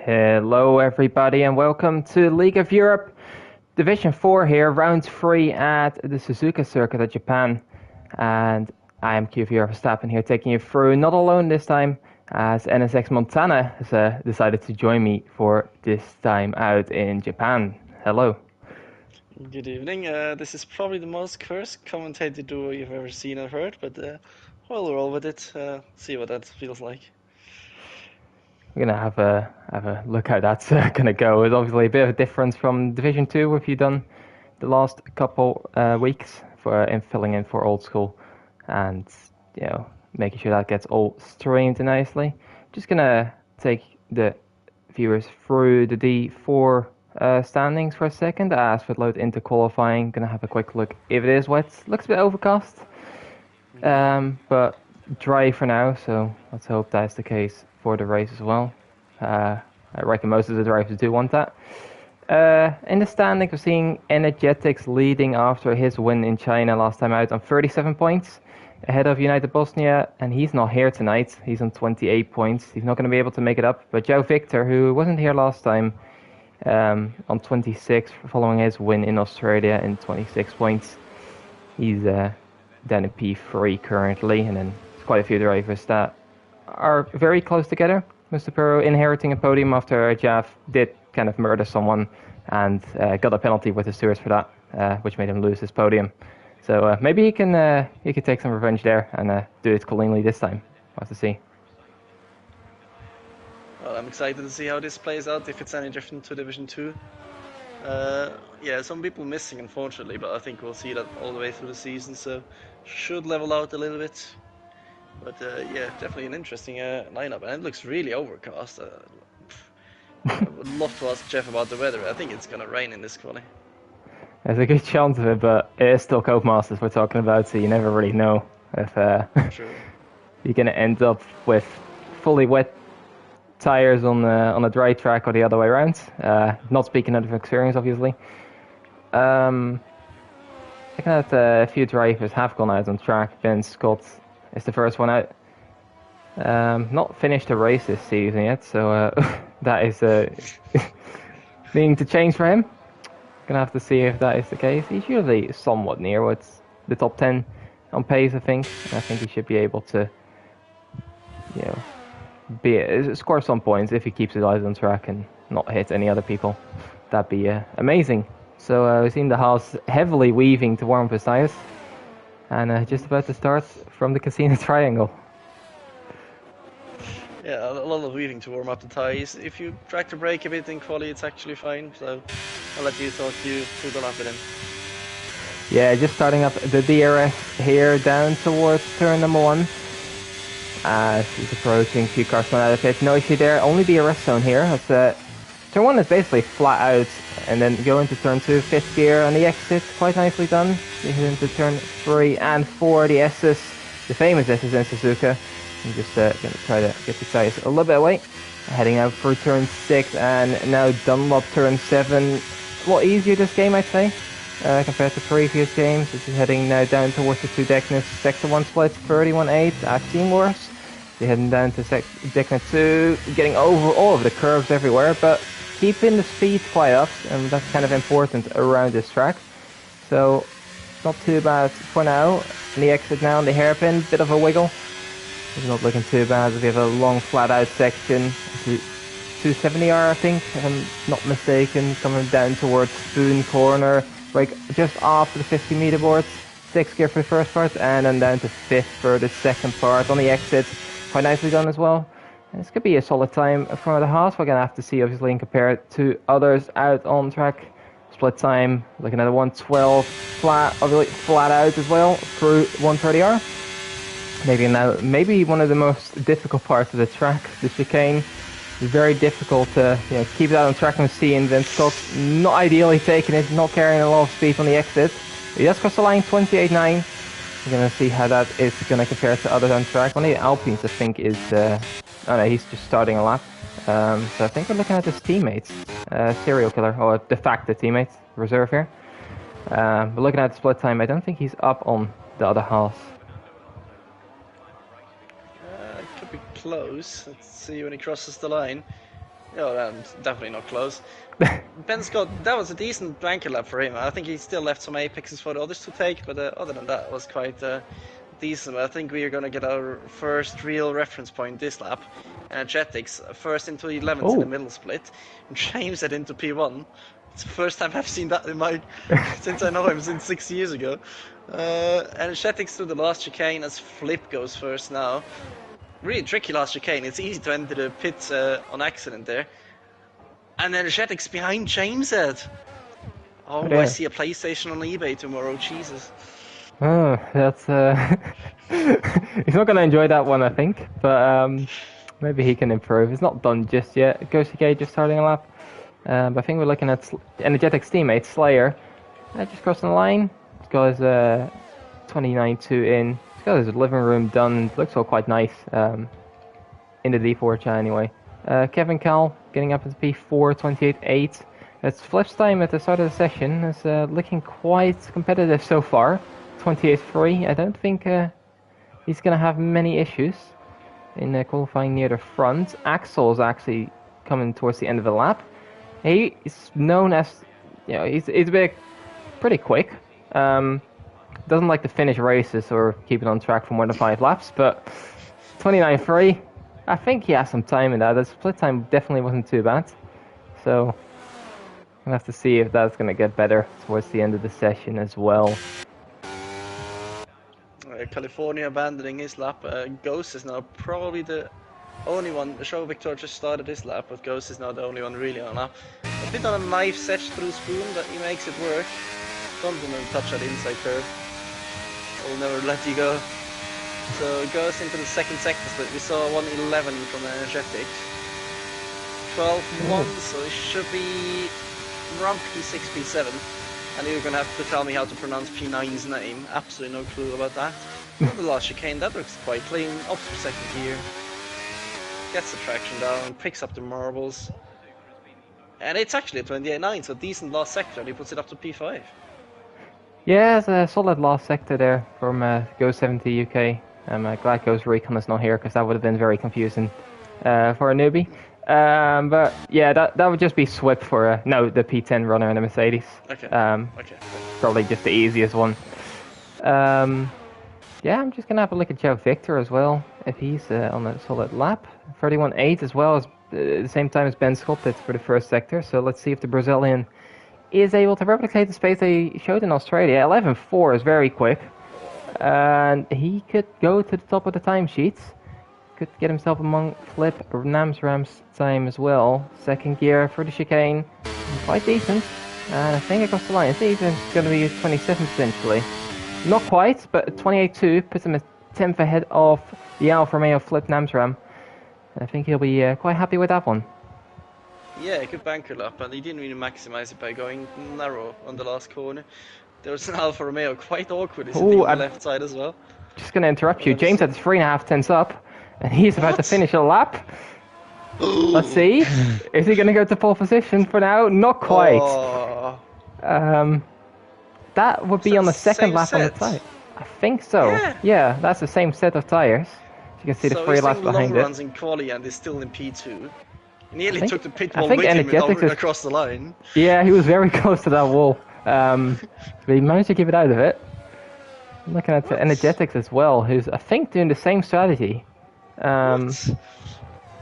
Hello everybody and welcome to League of Europe Division 4 here, round 3 at the Suzuka circuit of Japan. And I am QVR Verstappen here taking you through, not alone this time, as NSX Montana has decided to join me for this time out in Japan. Hello. Good evening. This is probably the most cursed commentated duo you've ever seen or heard, but we'll roll with it. See what that feels like. We're gonna have a look how that's gonna go. It's obviously a bit of a difference from Division 2, what you've done the last couple weeks in filling in for Old School, and making sure that gets all streamed nicely. Just gonna take the viewers through the D4 standings for a second as we load into qualifying. Gonna have a quick look. If it is wet, looks a bit overcast, but dry for now. So let's hope that's the case for the race as well. I reckon most of the drivers do want that. In the standings, we're seeing Energetics leading after his win in China last time out on 37 points, ahead of United Bosnia, and he's not here tonight. He's on 28 points. He's not going to be able to make it up. But Joe Victor, who wasn't here last time, on 26, following his win in Australia in 26 points. He's down in P3 currently, and then there's quite a few drivers that are very close together. Mr. Perro inheriting a podium after Jav did kind of murder someone and got a penalty with the stewards for that, which made him lose his podium. So maybe he can take some revenge there and do it cleanly this time. We'll have to see. Well, I'm excited to see how this plays out, if it's any different to Division 2. Yeah, some people missing, unfortunately, but I think we'll see that all the way through the season, so should level out a little bit. But yeah, definitely an interesting lineup, and it looks really overcast. I would love to ask Jeff about the weather. I think it's gonna rain in this quali. There's a good chance of it, but it is still Copemasters we're talking about, so you never really know if you're gonna end up with fully wet tires on a dry track or the other way around. Not speaking out of experience, obviously. Looking at a few drivers have gone out on track. Ben Scott is the first one out. Not finished a race this season yet, so that is needing to change for him. Gonna have to see if that is the case. He's usually somewhat near what's the top 10 on pace, I think. I think he should be able to, score some points if he keeps his eyes on track and not hit any other people. That'd be amazing. So we've seen the Haas heavily weaving to warm up his tires, and just about to start from the Casino Triangle. Yeah, a lot of weaving to warm up the tires. If you track the brake a bit in quali, it's actually fine. So I'll let you talk through the lap with him. Yeah, just starting up the DRS here down towards turn number 1. As he's approaching, few cars going out of pit. No issue there, only DRS zone here. Turn 1 is basically flat out, and then go into turn 2, 5th gear on the exit. Quite nicely done. You hit into turn 3 and 4, the S's, the famous S's in Suzuka. I'm just going to try to get the tires a little bit away. Heading out through turn 6 and now Dunlop turn 7. A lot easier this game, I'd say, compared to previous games. This is heading now down towards the 2 Deckness. Sector 1 splits 31.8. I've seen worse. They're heading down to Deckness 2, getting over all of the curves everywhere, but keeping the speed quite up, and that's kind of important around this track. So, not too bad for now. And the exit now on the hairpin, bit of a wiggle. It's not looking too bad. We have a long flat out section, 270R I think, if I'm not mistaken, coming down towards Spoon Corner, like just after the 50 meter boards. 6th gear for the first part, and then down to 5th for the second part on the exit. Quite nicely done as well. And this could be a solid time for the Haas. We're going to have to see, obviously, and compare it to others out on track. Split time, looking at a 112 flat, obviously flat out as well, through 130R. Maybe one of the most difficult parts of the track, the chicane. It's very difficult to keep that on track and see, and then Scott not ideally taking it, not carrying a lot of speed on the exit. He does cross the line 28.9. We're going to see how that is going to compare to others on track. One of the Alpines, I think, is... oh no, he's just starting a lap. So I think we're looking at his teammates. Serial killer, or de facto teammates, reserve here. We're looking at the split time. I don't think he's up on the other half. It could be close. Let's see when he crosses the line. Oh, that's definitely not close. Ben Scott, that was a decent banker lap for him. I think he still left some apexes for the others to take, but other than that, it was quite decent. I think we are going to get our first real reference point this lap. Energetics, first into 11th in the middle split, and James it into P1. It's the first time I've seen that in my since I know him, since 6 years ago. Energetics through the last chicane as Flip goes first now. Really tricky last chicane. It's easy to enter the pits on accident there. And Energetics behind James Head. Oh, yeah. I see a PlayStation on eBay tomorrow. Jesus. Oh, that's he's not gonna enjoy that one, I think. But maybe he can improve. It's not done just yet. Ghosty Gage just starting a lap. But I think we're looking at Energetic's teammate Slayer. Just crossing the line. He's got his 29.2 in. He's got his living room done. Looks all quite nice. In the D4 chat anyway. Kevin Cal getting up into P4, 28.8. It's Flip's time at the start of the session. It's looking quite competitive so far. 28.3. I don't think he's going to have many issues in qualifying near the front. Axel's actually coming towards the end of the lap. He is known as, he's a bit pretty quick. Doesn't like to finish races or keep it on track for more than 5 laps, but 29.3. I think he has some time in that. The split time definitely wasn't too bad. So we'll have to see if that's going to get better towards the end of the session as well. California abandoning his lap. Ghost is now probably the only one. Show Victor just started his lap, but Ghost is now the only one really on lap. A bit on a knife setch through Spoon, but he makes it work. Don't touch that inside curve. I'll never let you go. So it goes into the second sector split. We saw 1:11 from Energetics. 12.1, so it should be around P6, P7. And you're gonna have to tell me how to pronounce P9's name. Absolutely no clue about that. The last chicane, that looks quite clean. Up for second gear. Gets the traction down, picks up the marbles. And it's actually a 28.9, so decent last sector, and he puts it up to P5. Yeah, it's a solid last sector there from Go70 UK. I'm glad Ghost Recon is not here, because that would have been very confusing for a newbie. But yeah, that would just be SWIP for the P10 runner in the Mercedes. Okay. Okay. Probably just the easiest one. Yeah, I'm just gonna have a look at Joe Victor as well, if he's on a solid lap. 31.8 as well, as the same time as Ben Scott did for the first sector. So let's see if the Brazilian is able to replicate the space they showed in Australia. 11.4 is very quick, and he could go to the top of the timesheets. Could get himself among Flip Namsram's time as well. Second gear for the chicane, quite decent. And I think across the line, it's even going to be 27 potentially. Not quite, but 28.2 puts him a 10th ahead of the Alfa Romeo Flip Namsram. I think he'll be quite happy with that one. Yeah, good banker lap, and he didn't really maximize it by going narrow on the last corner. There was an Alfa Romeo quite awkward sitting on the left side as well. Just going to interrupt you. James had 3.5 tenths up, and he's about to finish a lap. Let's see. Is he going to go to pole position for now? Not quite. Oh. That would be on the second lap on the side. I think so. Yeah, that's the same set of tires. You can see the 3 laps behind it. Runs in quali and is still in P2. He nearly took the pit wall with him across the line. Yeah, he was very close to that wall. But he managed to keep it out of it. I'm looking at the Energetics as well, who's I think doing the same strategy.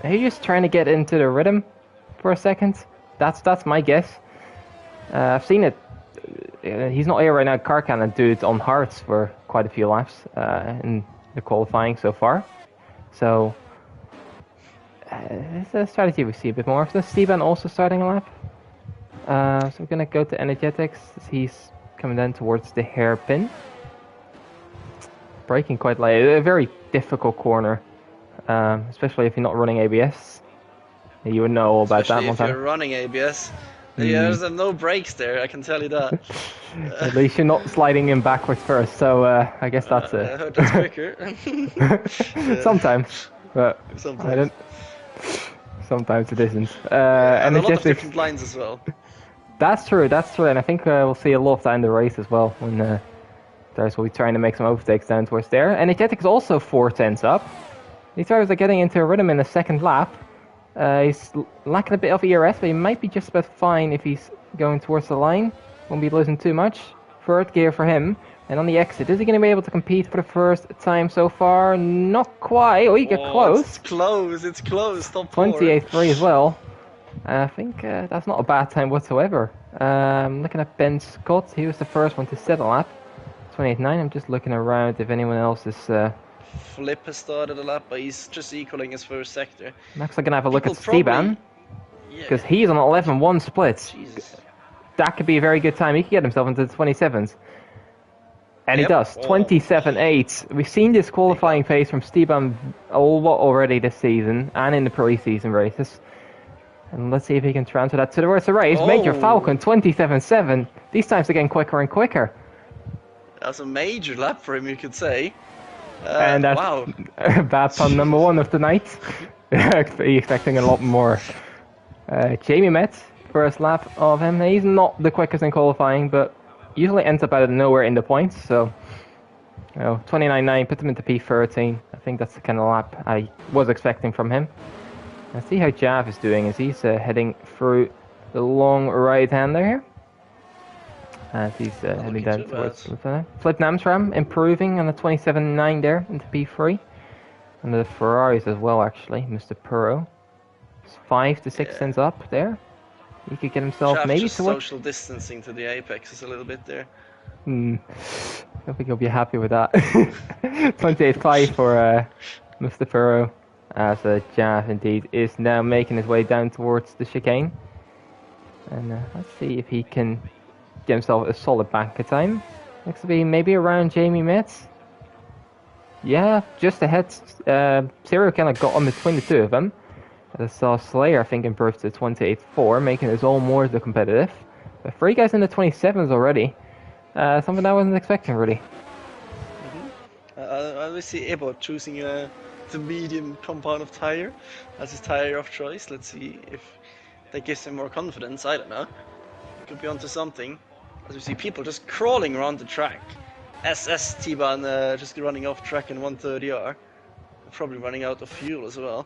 He's just trying to get into the rhythm for a second. That's my guess. I've seen it. He's not here right now. Karkan and do it on hards for quite a few laps in the qualifying so far. So it's a strategy we see a bit more. So Steban also starting a lap. So we're gonna go to Energetics. He's coming down towards the hairpin. Braking quite late. A very difficult corner, especially if you're not running ABS. You would know all about that one time. If you're running ABS. Yeah, there's no brakes there, I can tell you that. At least you're not sliding in backwards first, so I guess that's it. I heard that's quicker. Sometimes, but sometimes. I don't. Sometimes it isn't. And a lot of different lines as well. That's true, and I think we'll see a lot of that in the race as well, when Darius will be trying to make some overtakes down towards there. Energetic is also 4 tenths up. These drivers are getting into a rhythm in the second lap. He's lacking a bit of ERS, but he might be just about fine if he's going towards the line. Won't be losing too much. Third gear for him. And on the exit, is he going to be able to compete for the first time so far? Not quite. Oh, he got close. It's close. It's close. Top 28.3 as well. I think that's not a bad time whatsoever. Looking at Ben Scott, he was the first one to set a lap. 28.9. I'm just looking around if anyone else is... Flip has started a lap, but he's just equaling his first sector. I'm actually going to have a look at People Steban. Because he's on 11.1 split. Jesus. That could be a very good time. He could get himself into the 27s. And he does. 27.8. We've seen this qualifying pace from Steban a lot already this season and in the pre-season races. And let's see if he can transfer that to the rest of the race. Major Falcon, 27.7. These times are getting quicker and quicker. That's a major lap for him, you could say. And that's wow. bad pun number one of the night. Expecting a lot more. Jamie Metz, first lap of him. He's not the quickest in qualifying, but usually ends up out of nowhere in the points. So, 29.9, put him into P13. I think that's the kind of lap I was expecting from him. Let's see how Jav is doing as he's heading through the long right-hander here. As he's heading down towards Flip Namsram, improving on the 27.9 there into P3. And the Ferraris as well, actually, Mr. Perot. It's 5 to 6 cents up there. He could get himself Jav maybe just to social distancing to the apexes a little bit there. I don't think he'll be happy with that. 28.5 for Mr. Perot. As Jav indeed is now making his way down towards the chicane. And let's see if he can get himself a solid banker time. Next will be maybe around Jamie Metz. Yeah, just ahead. Serial kind of got on between the two of them. I saw Slayer, I think, improved to 28.4, making his all more the competitive. But 3 guys in the 27s already. Something I wasn't expecting, really. I always see Ebo choosing the medium compound of tire as his tire of choice. Let's see if that gives him more confidence. I don't know. Could be onto something. As we see people just crawling around the track. SS T-Ban just running off track in 130R. Probably running out of fuel as well.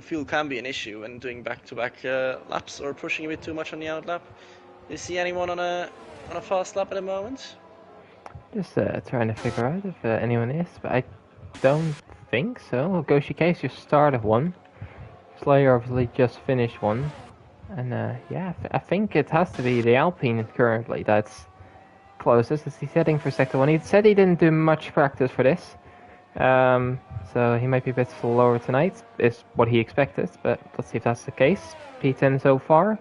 Fuel can be an issue when doing back-to-back laps or pushing a bit too much on the outlap. Do you see anyone on a fast lap at the moment? Just trying to figure out if anyone is, but I don't think so. Goshi Case just started one. Slayer obviously just finished one. And yeah, I think it has to be the Alpine currently that's closest as he's heading for sector 1. He said he didn't do much practice for this. So he might be a bit slower tonight, is what he expected, but let's see if that's the case. P10 so far.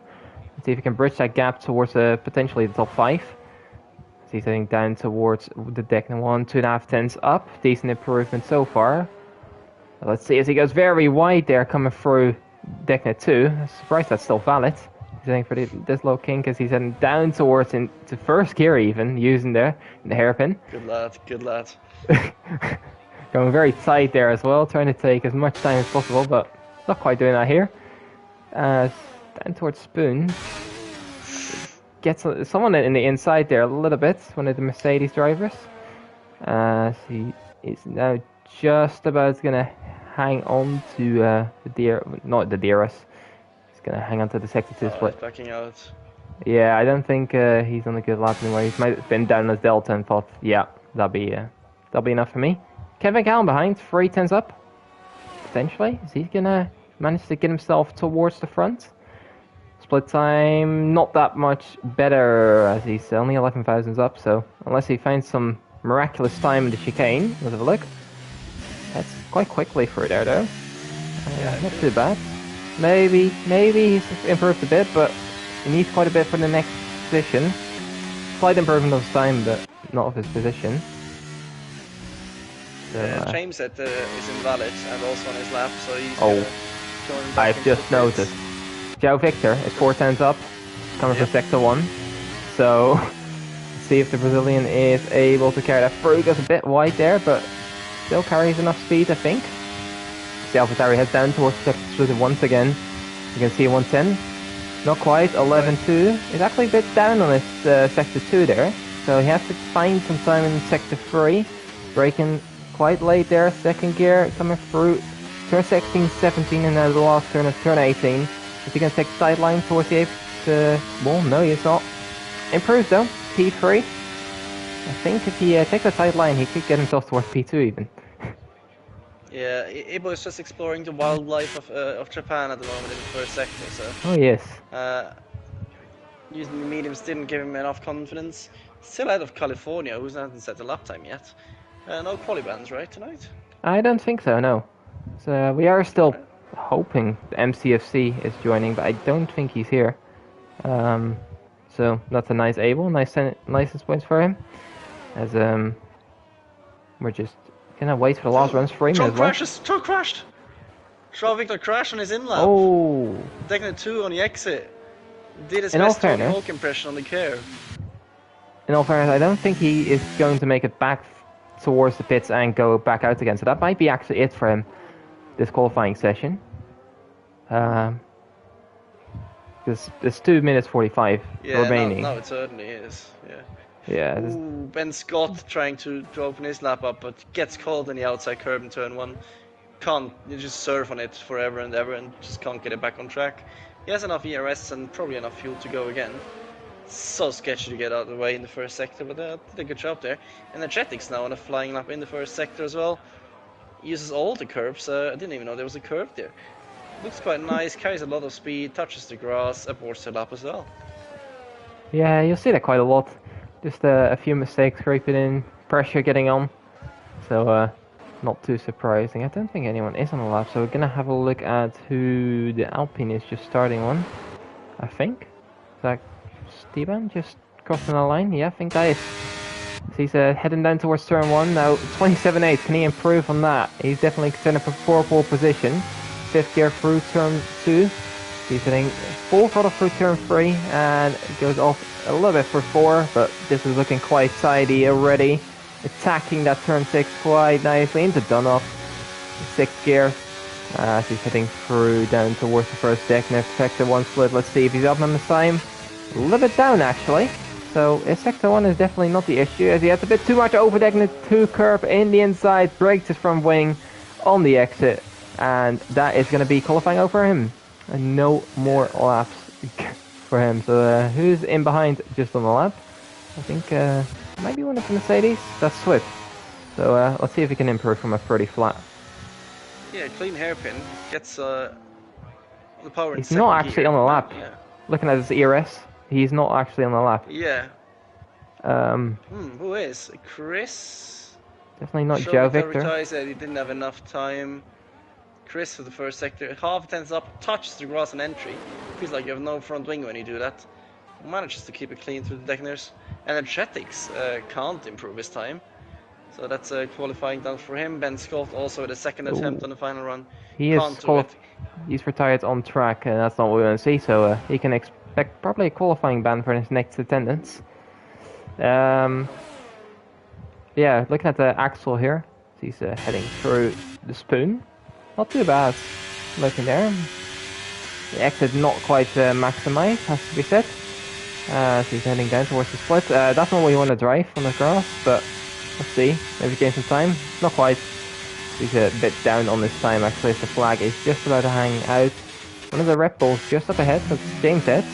Let's see if he can bridge that gap towards potentially the top 5. So he's heading down towards the deck and 2.5 tenths up. Decent improvement so far. Let's see as he goes very wide there coming through deck 2. I'm surprised that's still valid. He's heading for this low kink as he's heading down towards into first gear even, using there in the hairpin. Good lad, good lad. Going very tight there as well, trying to take as much time as possible, but not quite doing that here. Down towards Spoon. Gets someone in the inside there a little bit, one of the Mercedes drivers. He is now just about going to hang on to not the DRS. He's going to hang on to the sector 2 split. Backing out. Yeah, I don't think he's on a good lap anymore. He might have been down as Delta and thought, yeah, that'll be enough for me. Kevin Gallen behind, 3 tenths up. Potentially. Is he going to manage to get himself towards the front? Split time, not that much better as he's only 11 thousandths up, so unless he finds some miraculous time in the chicane, let's have a look. That's quite quickly for there though. Not too bad. Maybe he's improved a bit, but he needs quite a bit for the next position. Slight improvement of his time, but not of his position. So, James said is invalid and also on his lap, so he's going back. I've just noticed. Joe Victor is 4 tenths up, coming from sector 1. So, see if the Brazilian is able to carry that through. Goes a bit wide there, but still carries enough speed, I think. See AlphaTauri heads down towards sector 2 once again. You can see 110. Not quite, 11.2. He's actually a bit down on his sector 2 there. So he has to find some time in sector 3. Braking quite late there, second gear coming through turn 16, 17, and then the last turn of turn 18. Is he going to take the sideline towards the 8th? Well, no, he's not. Improves though, P3. I think if he takes the sideline, he could get himself towards P2 even. Yeah, Ibo is just exploring the wildlife of Japan at the moment in the first sector, so... Oh yes. Using the mediums didn't give him enough confidence. Still out of California, who hasn't set the lap time yet. No quali bans, right, tonight? I don't think so, no. So we are still hoping the MCFC is joining, but I don't think he's here. So that's a nice able, nice license points for him. As we're just gonna wait for the last runs for him as well. Truck crashed! Charles Victor crashed on his in lap. Oh! Techno 2 on the exit. Did his best smoke impression on the curve. In all fairness, I don't think he is going to make it back towards the pits and go back out again. So that might be actually it for him, this qualifying session. Because there's 2 minutes 45 remaining. No, it certainly is. Yeah. Ooh, Ben Scott trying to open his lap up, but gets caught in the outside curb in turn 1. You just surf on it forever and ever and just can't get it back on track. He has enough ERS and probably enough fuel to go again. So sketchy to get out of the way in the first sector, but did a good job there. Energetics now on a flying lap in the first sector as well. Uses all the curbs. I didn't even know there was a curb there. Looks quite nice, carries a lot of speed, touches the grass, aborts the lap as well. Yeah, you'll see that quite a lot. Just a few mistakes creeping in, pressure getting on. So not too surprising. I don't think anyone is on the lap, so we're gonna have a look at who the Alpine is just starting on. I think. Is that Steven just crossing the line? Yeah, I think that is. So he's heading down towards turn 1 now. 27.8. Can he improve on that? He's definitely contending for pole position. 5th gear through turn 2. He's hitting full throttle through turn 3 and goes off a little bit for 4, but this is looking quite tidy already. Attacking that turn 6 quite nicely into Dunoff. 6th gear. As he's heading through down towards the first deck. Now sector 1 split. Let's see if he's up on the time. A little bit down actually. So sector 1 is definitely not the issue, as he has a bit too much overdeck in the 2 curve in the inside. Breaks his front wing on the exit. And that is going to be qualifying over him. And no more laps for him. So who's in behind just on the lap? I think maybe one of the Mercedes. That's Swift. So let's see if he can improve from a 30 flat. Yeah, clean hairpin. Gets the power in He's not actually on the lap. Yeah. Looking at his ERS, he's not actually on the lap. Yeah. Who is? Chris? Definitely not Joe Victor. Said he didn't have enough time. Chris for the first sector, half tenths up, touches the grass on entry. Feels like you have no front wing when you do that. Manages to keep it clean through the deckners. Energetics can't improve his time. So that's qualifying down for him. Ben Scott also with a second attempt on the final run. He's retired on track, and that's not what we want to see. So he can expect probably a qualifying ban for his next attendance. Yeah, looking at the Axel here, he's heading through the spoon. Not too bad looking there. The exit not quite maximized, has to be said. So he's heading down towards the split. That's not what you want to drive on the grass, but let's see. Maybe gain some time. Not quite. He's a bit down on this time actually, as the flag is just about to hang out. One of the Red Bulls just up ahead, that's James Eds.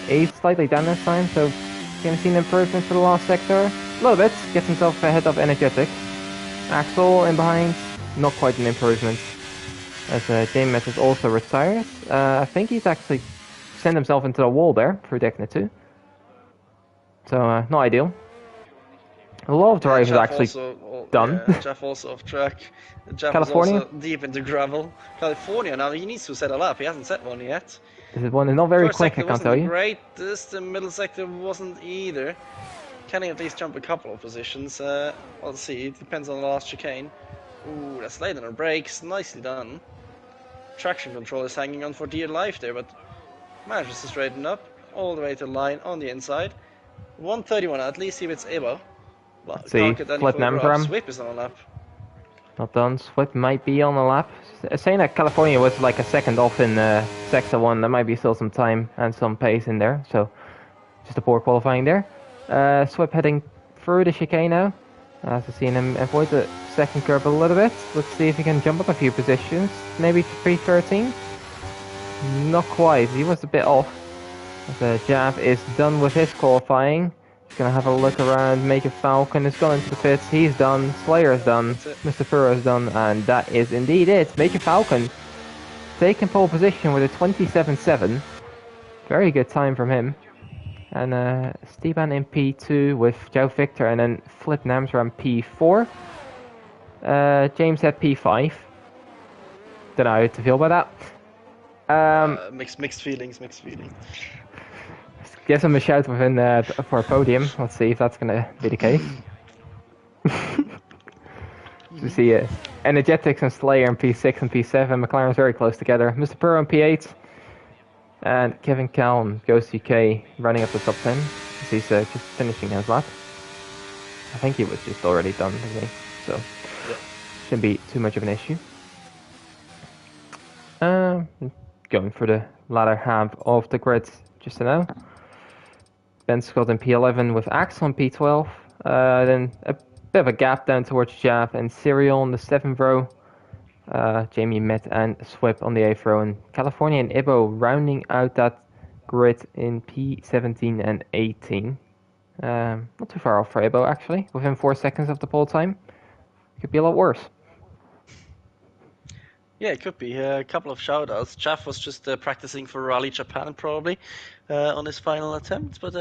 He's slightly down this time, so can see an improvement for the last sector. A little bit. Gets himself ahead of Energetic. Axel in behind. Not quite an improvement. As James is also retired. I think he's actually sent himself into a wall there through Decna 2. So, not ideal. A lot of drive is actually done. Yeah, Jeff also off track. Jeff California? is also deep into gravel. California now, he needs to set a lap. He hasn't set one yet. This is one is not very First quick, I can't tell you. Great. The middle sector wasn't either. Can he at least jump a couple of positions? Let's see. It depends on the last chicane. Ooh, that's late on our brakes. Nicely done. Traction control is hanging on for dear life there, but manages to straighten up all the way to the line on the inside. 131, at least he beats Ebo. Well, see, Flip Namgram. Swip is on a lap. Not done. Swip might be on the lap. Saying that California was like a second off in sector 1, there might be still some time and some pace in there, so just a poor qualifying there. Swip heading through the chicane now. As I've seen him avoid the second curve a little bit. Let's see if he can jump up a few positions. Maybe 313? Not quite, he was a bit off. The Jav is done with his qualifying. He's gonna have a look around. Major Falcon is gone into the pits. He's done. Slayer is done. Mr. Furrow is done. And that is indeed it. Major Falcon taking pole position with a 27.7. Very good time from him. And Steban in P2 with Joe Victor, and then Flip Namsra in P4. James at P5. Don't know how to feel about that. Mixed feelings. Give him a shout within for a podium. Let's see if that's gonna be the case. We see Energetics and Slayer in P6 and P7. McLaren's very close together. Mr. Purr in P8. And Kevin Calm goes UK running up the top 10. He's just finishing his lap. I think he was just already done, isn't he? So, yeah. Shouldn't be too much of an issue. Going for the latter half of the grid just now. Ben Scott in P11 with Axel in P12. Then a bit of a gap down towards Jav and Serial in the 7th row. Jamie Met and Swip on the 8th row, and California and Ibo rounding out that grid in P17 and 18. Not too far off for Ibo actually, within 4 seconds of the pole time. Could be a lot worse. Yeah, it could be. A couple of shout-outs. Jeff was just practicing for Rally Japan probably on his final attempt. But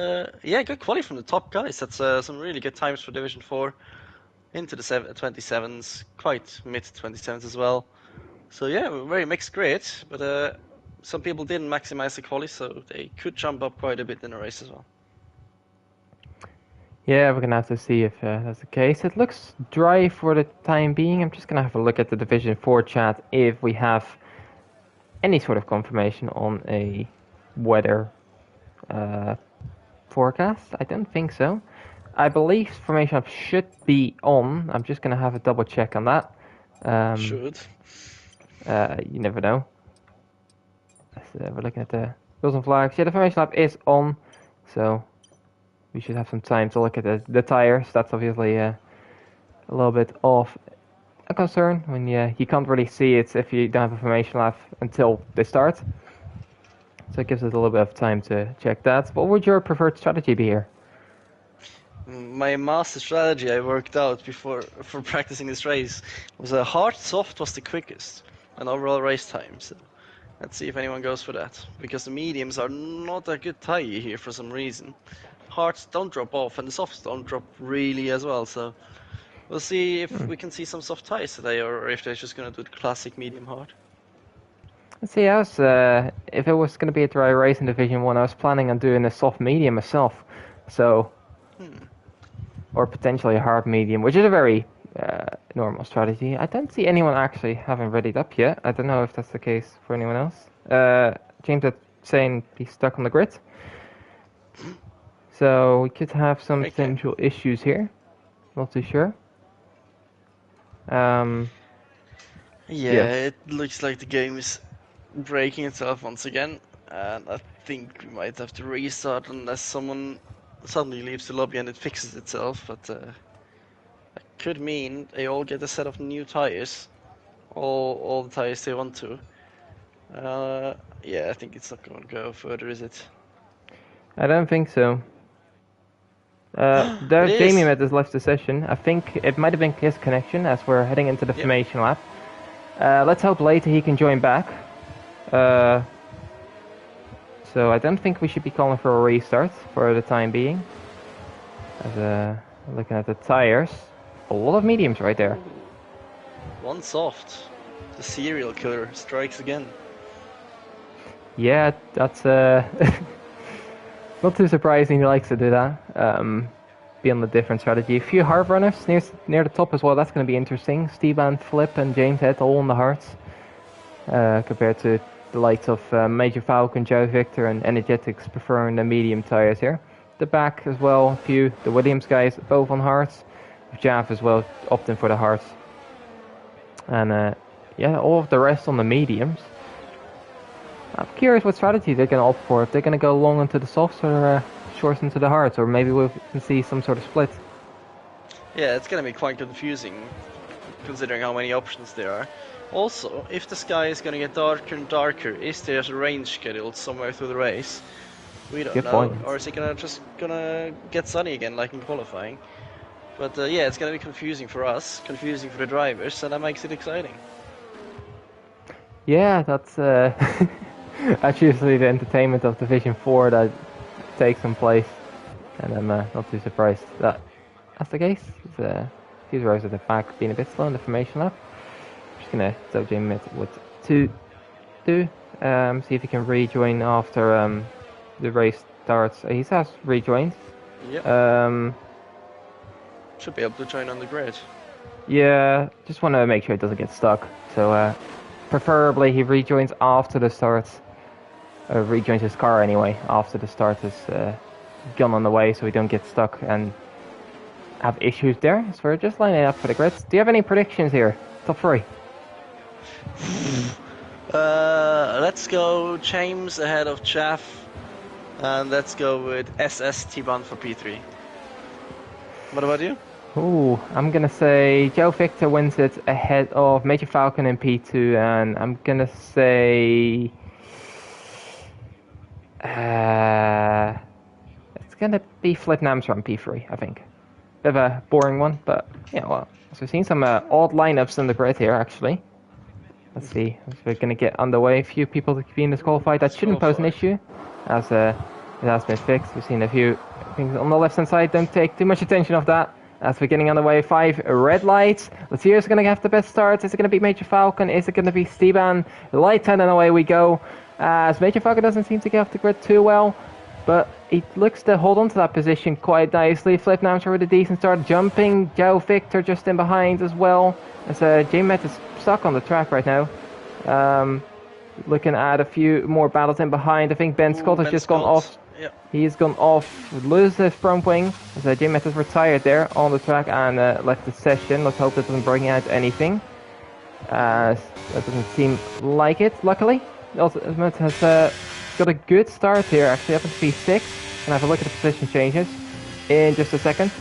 yeah, good quality from the top guys. That's some really good times for Division 4. Into the 27s, quite mid-27s as well. So yeah, very mixed grid. But some people didn't maximize the quali, so they could jump up quite a bit in the race as well. Yeah, we're gonna have to see if that's the case. It looks dry for the time being. I'm just gonna have a look at the Division 4 chat if we have any sort of confirmation on a weather forecast. I don't think so. I believe Formation Up should be on. I'm just gonna have a double check on that. Should. You never know. So we're looking at the wheels and flags. Yeah, the Formation Lab is on, so we should have some time to look at the tires. That's obviously a little bit of a concern when you can't really see it if you don't have a Formation Lab until they start. So it gives us a little bit of time to check that. What would your preferred strategy be here? My master strategy I worked out for practicing this race was a hard soft was the quickest and overall race time. So let's see if anyone goes for that, because the mediums are not a good tire here for some reason. Hards don't drop off and the softs don't drop really as well. So we'll see if we can see some soft tires today, or if they're just gonna do the classic medium hard. Let's see. If it was gonna be a dry race in Division 1, I was planning on doing a soft medium myself. So. Or potentially a hard medium, which is a very normal strategy. I don't see anyone actually having readied up yet. I don't know if that's the case for anyone else. James is saying he's stuck on the grid. So we could have some potential issues here. Not too sure. Yeah, it looks like the game is breaking itself once again. And I think we might have to restart unless someone suddenly leaves the lobby and it fixes itself, but that could mean they all get a set of new tires, all the tires they want to. Yeah, I think it's not going to go further, is it? I don't think so. Jamie Met has left the session. I think it might have been his connection as we're heading into the formation lap. Let's hope later he can join back. So I don't think we should be calling for a restart for the time being. As looking at the tires, a lot of mediums right there. One soft. The serial killer strikes again. Yeah, that's not too surprising. He likes to do that. Be on the different strategy. A few hard runners near the top as well. That's going to be interesting. Steban, Flip, and James Head all on the hards, compared to the likes of Major Falcon, Joe Victor, and Energetics preferring the medium tires here. The back as well, a few. The Williams guys both on hards. Jav as well, opting for the hards. And yeah, all of the rest on the mediums. I'm curious what strategy they're going to opt for. If they're going to go long into the softs or short into the hards, or maybe we can see some sort of split. Yeah, it's gonna be quite confusing, considering how many options there are. Also, if the sky is gonna get darker and darker, is there a range scheduled somewhere through the race? We don't Good know. point. Or is it gonna get sunny again, like in qualifying? But yeah, it's gonna be confusing for us, confusing for the drivers, and that makes it exciting. Yeah, that's that's usually the entertainment of Division 4 that takes some place, and I'm not too surprised that that's the case. A few rows at the back being a bit slow in the formation lap. Just gonna tell Jamie what to do. See if he can rejoin after the race starts. He has rejoined. Yep. Should be able to join on the grid. Yeah, just want to make sure it doesn't get stuck. So preferably he rejoins after the start. Rejoins his car anyway after the start is gone on the way, so we don't get stuck and have issues there. So we're just lining up for the grids. Do you have any predictions here? Top 3. Let's go James ahead of Chaff, and let's go with SS T1 for P3. What about you? Ooh, I'm gonna say Joe Victor wins it ahead of Major Falcon in P2, and I'm gonna say it's gonna be Flip Namser on P3. I think. Bit of a boring one, but yeah, well, so we've seen some odd lineups in the grid here actually. Let's see, as we're gonna get underway. A few people being disqualified. That shouldn't pose an issue, as it has been fixed. We've seen a few things on the left hand side. Don't take too much attention of that. As we're getting underway, 5 red lights. Let's see who's going to have the best starts. Is it going to be Major Falcon? Is it going to be Steban? Light 10 and away we go. As Major Falcon doesn't seem to get off the grid too well, but he looks to hold on to that position quite nicely. Flip Namser with a decent start. Jumping, Joe Victor just in behind as well. As J-Met is stuck on the track right now. Looking at a few more battles in behind. I think Ben Scott has just gone off. Yep. He's gone off, loses his front wing, as J-Met has retired there on the track and left the session. Let's hope that doesn't bring out anything. That doesn't seem like it, luckily. Also, J-Met has got a good start here, actually, up into P6. And have a look at the position changes in just a second,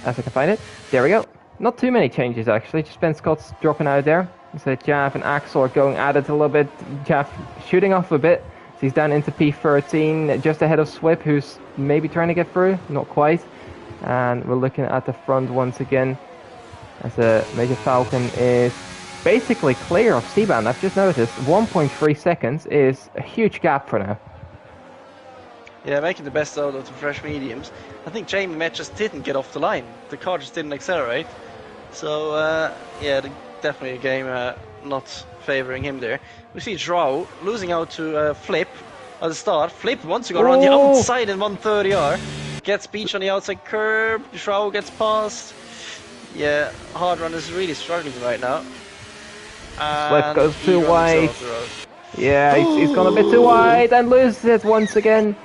as I can find it. There we go. Not too many changes, actually. Just Ben Scott's dropping out there. So Jav and Axel are going at it a little bit. Jav shooting off a bit. So he's down into P13, just ahead of Swip, who's maybe trying to get through. Not quite. And we're looking at the front once again, as Major Falcon is basically clear of Steban. I've just noticed 1.3 seconds is a huge gap for now. Yeah, making the best out of the fresh mediums. I think Jamie Met just didn't get off the line. The car just didn't accelerate. So, yeah, definitely a game not favouring him there. We see Joao losing out to Flip at the start. Flip wants to go around the outside in 130R. Gets beach on the outside curb. Joao gets past. Yeah, Hard Run is really struggling right now. Flip goes too wide. Yeah, he's gone a bit too wide and loses it once again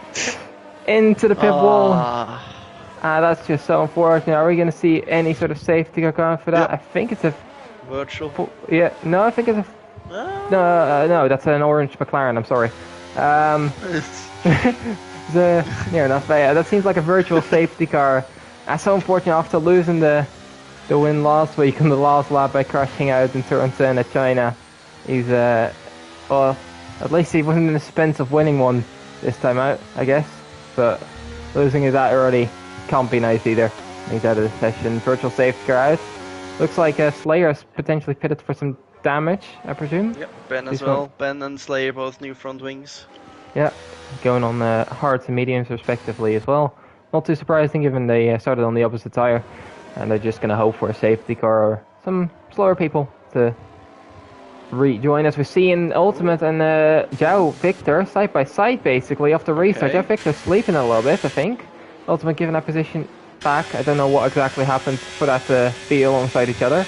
into the pit wall. That's just so unfortunate. Are we going to see any sort of safety car going for that? Yep. I think it's a virtual. Yeah, no, I think it's a no, that's an orange McLaren. I'm sorry. Yeah, that's bad. That seems like a virtual safety car. That's so unfortunate after losing the win last week on the last lap by crashing out in turn 10 at China. He's well, at least he wasn't in the suspense of winning one this time out, I guess. But losing it that early can't be nice either. He's out of the session. Virtual safety car out. Looks like Slayer's potentially pitted for some damage, I presume. Yep, Ben as well. Ben and Slayer both new front wings. Yeah, going on hards and mediums respectively as well. Not too surprising given they started on the opposite tyre. And they're just going to hope for a safety car or some slower people to rejoin us. We're seeing Ultimate and Joao Victor side by side basically after restart. Joao Victor sleeping a little bit, I think. Ultimate giving that position back. I don't know what exactly happened for that to be alongside each other.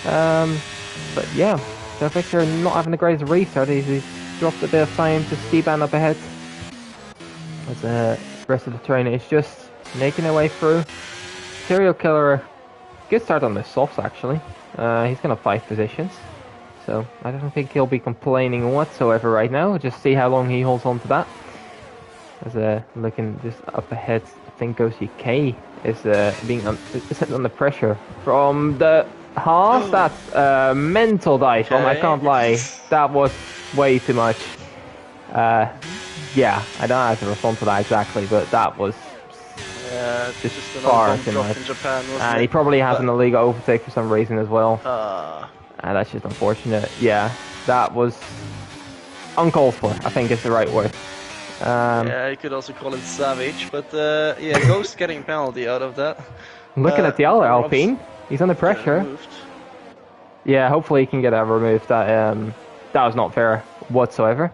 But yeah, Joao Victor not having the greatest restart. He's dropped a bit of time to Steban up ahead. As the rest of the train is just making their way through. Serial Killer, good start on the softs actually. He's going to 5 positions. So I don't think he'll be complaining whatsoever right now. We'll just see how long he holds on to that. As looking just up ahead, I think Ghost UK is is under pressure from the Haas. That's a mental dive bomb. I can't lie. That was way too much. Yeah, I don't know how to respond to that exactly, but that was just far too drop much. in Japan, And he probably has an illegal overtake for some reason as well. and that's just unfortunate. Yeah, that was uncalled for, I think is the right word. Yeah, you could also call it savage, but yeah, Ghost getting penalty out of that. Looking at the other Alpine, he's under pressure. Yeah, hopefully he can get that removed. That was not fair whatsoever.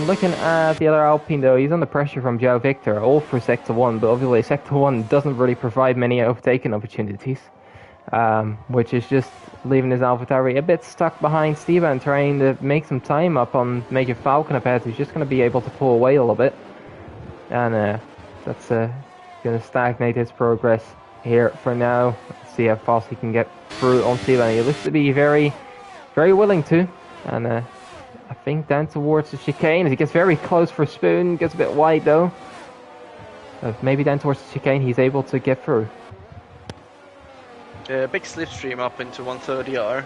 Looking at the other Alpine though, he's under pressure from João Victor, all for Sector 1, but obviously Sector 1 doesn't really provide many overtaking opportunities, which is just leaving his AlphaTauri a bit stuck behind Esteban, trying to make some time up on Major Falcon up ahead, who's just going to be able to pull away a little bit. And that's going to stagnate his progress here for now. Let's see how fast he can get through on Esteban. He looks to be very, very willing to. And I think down towards the chicane, as he gets very close for Spoon, gets a bit wide though. Maybe down towards the chicane, he's able to get through. Big slipstream up into 130R,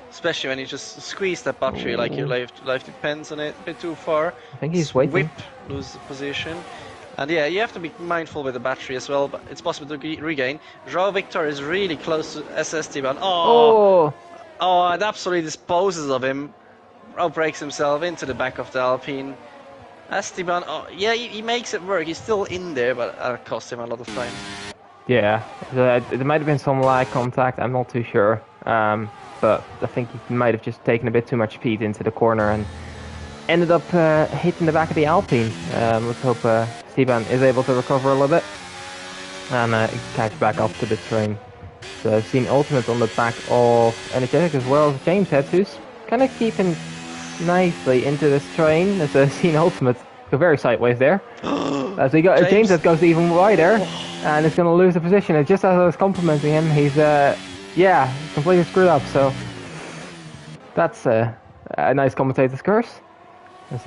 especially when you just squeeze that battery. Like your life depends on it a bit too far. I think he's waiting. Whip, lose the position. And yeah, you have to be mindful with the battery as well, but it's possible to regain. João Victor is really close to Esteban. Oh, it absolutely disposes of him. Breaks himself into the back of the Alpine. Esteban, yeah, he makes it work. He's still in there, but that cost him a lot of time. Yeah, there might have been some lag contact, I'm not too sure. But I think he might have just taken a bit too much speed into the corner and ended up hitting the back of the Alpine. Let's hope Esteban is able to recover a little bit and catch back up to the train. So I've seen Ultimate on the back of Energetic as well as James Head, who's kind of keeping nicely into this train. As I've seen Ultimate go very sideways there. As we got James that goes even wider. And is going to lose the position. And just as I was complimenting him, he's yeah, completely screwed up. So that's a nice commentator's curse. As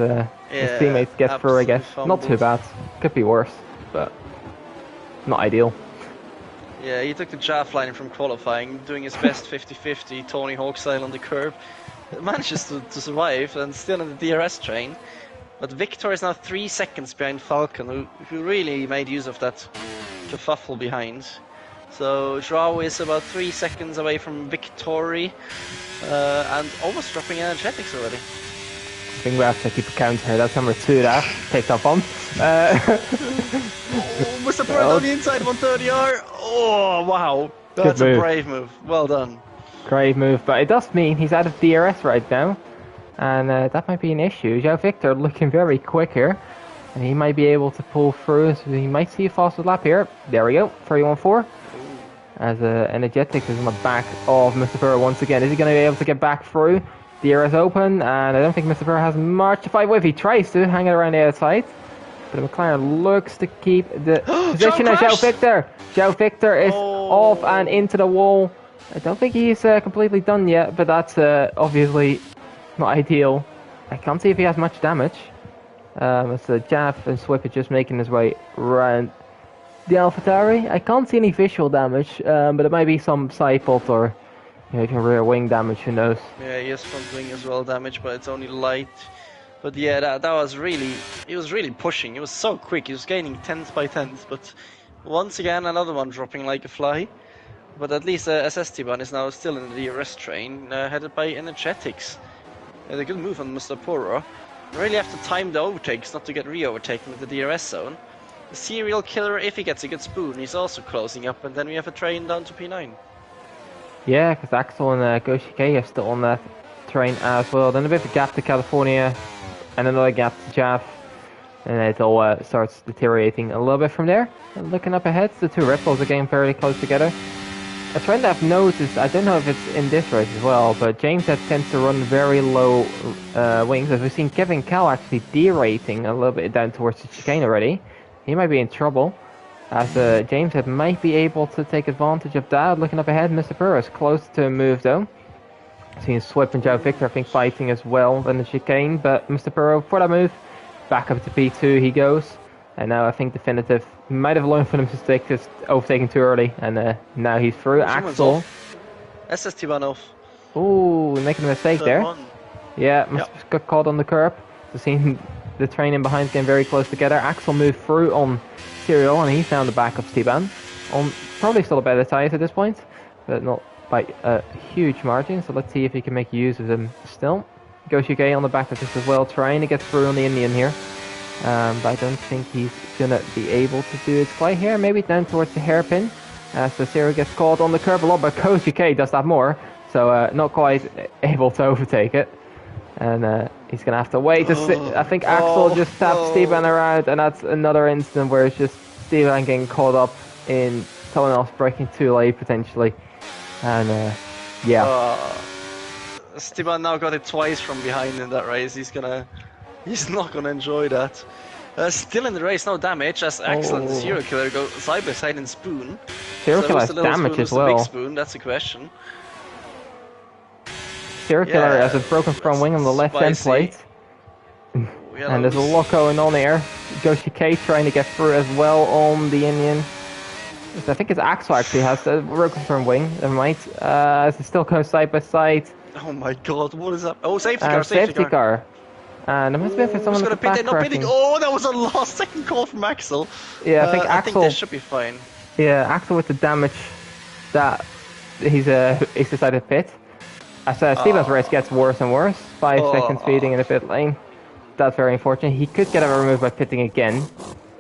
his teammates get through, I guess. Not too bad. Could be worse, but not ideal. Yeah, he took the Jaff line from qualifying, doing his best 50-50 Tony Hawk style on the curb. Manages to survive and still in the DRS train. But Victor is now 3 seconds behind Falcon, who really made use of that kerfuffle behind. So João is about 3 seconds away from victory, and almost dropping energetics already. I think we have to keep a count here. That's number 2 that picked up on. Mr. Bird on the inside 130R. Oh wow, that's a brave move. Well done. Great move, but it does mean he's out of DRS right now. And that might be an issue. João Victor looking very quick here. And he might be able to pull through. So he might see a faster lap here. There we go. 3-1-4. As Energetics is on the back of Mr. Burr once again. Is he going to be able to get back through? DRS open. And I don't think Mr. Burr has much to fight with. He tries to hang it around the outside. But McLaren looks to keep the position of João Victor. João Victor is off and into the wall. I don't think he's completely done yet. But that's obviously not ideal. I can't see if he has much damage. It's Jaff and Swip are just making his way around the AlphaTauri. I can't see any visual damage, but it might be some side pot or rear wing damage, who knows. Yeah, he has front wing as well damage, but it's only light. But yeah, that was really, he was really pushing. He was so quick. He was gaining tenths by tenths, but once again another one dropping like a fly. But at least Esteban is now still in the DRS train, headed by Energetics. A good move on Mr. Poro. Really have to time the overtakes not to get re-overtaken with the DRS zone. The serial killer, if he gets a good spoon, he's also closing up, and then we have a train down to P9. Yeah, because Axel and Goshike are still on that train as well. Then a bit of a gap to California, and another gap to Jaff. And it all starts deteriorating a little bit from there. And looking up ahead, the two Red Bulls are getting fairly close together. A trend I've noticed, I don't know if it's in this race as well, but James Head tends to run very low wings. As we've seen Kevin Cal actually derating a little bit down towards the chicane already. He might be in trouble, as James Head might be able to take advantage of that. Looking up ahead, Mr. Burr is close to a move though. Seeing Swip and João Victor, I think, fighting as well in the chicane, but Mr. Burrow for that move, back up to P2 he goes. And now I think Definitive might have learned from his mistake, just overtaking too early, and now he's through. Axel. SST1 off. Ooh, making a mistake Third there. one. Yeah, must have got caught on the curb. So seeing the train in behind getting very close together. Axel moved through on Serial, and he found the back of Esteban. On probably still a better tires at this point, but not by a huge margin. So let's see if he can make use of them still. Goshige on the back of this as well, trying to get through on the Indian here. But I don't think he's gonna be able to do it quite here. Maybe down towards the hairpin. So Serial gets caught on the curb a lot, but Goshige does that more. So not quite able to overtake it. And he's going to have to wait to see. I think Axel just tapped Esteban around, and that's another instant where it's just Esteban getting caught up in someone else braking too late, potentially. And yeah. Esteban now got it twice from behind in that race. He's not gonna enjoy that. Still in the race, no damage, as Axel and the Serial Killer go side by side in Spoon. Serial Killer has damage as well. Big Spoon, that's a question. Serial Killer has a broken front wing on the left end plate. And there's a lot going on here. Goshike trying to get through as well on the Indian. I think it's Axel actually has the broken front wing. Never mind. As it still goes side by side. Oh my god, what is that? Oh, safety car, safety car. And it must be for someone with the back crashing. Oh, that was a last second call from Axel. Yeah, I think Axel. I think this should be fine. Yeah, Axel with the damage that he's decided to pit. As Steven's race gets worse and worse, 5 seconds feeding in the pit lane. That's very unfortunate. He could get removed by pitting again.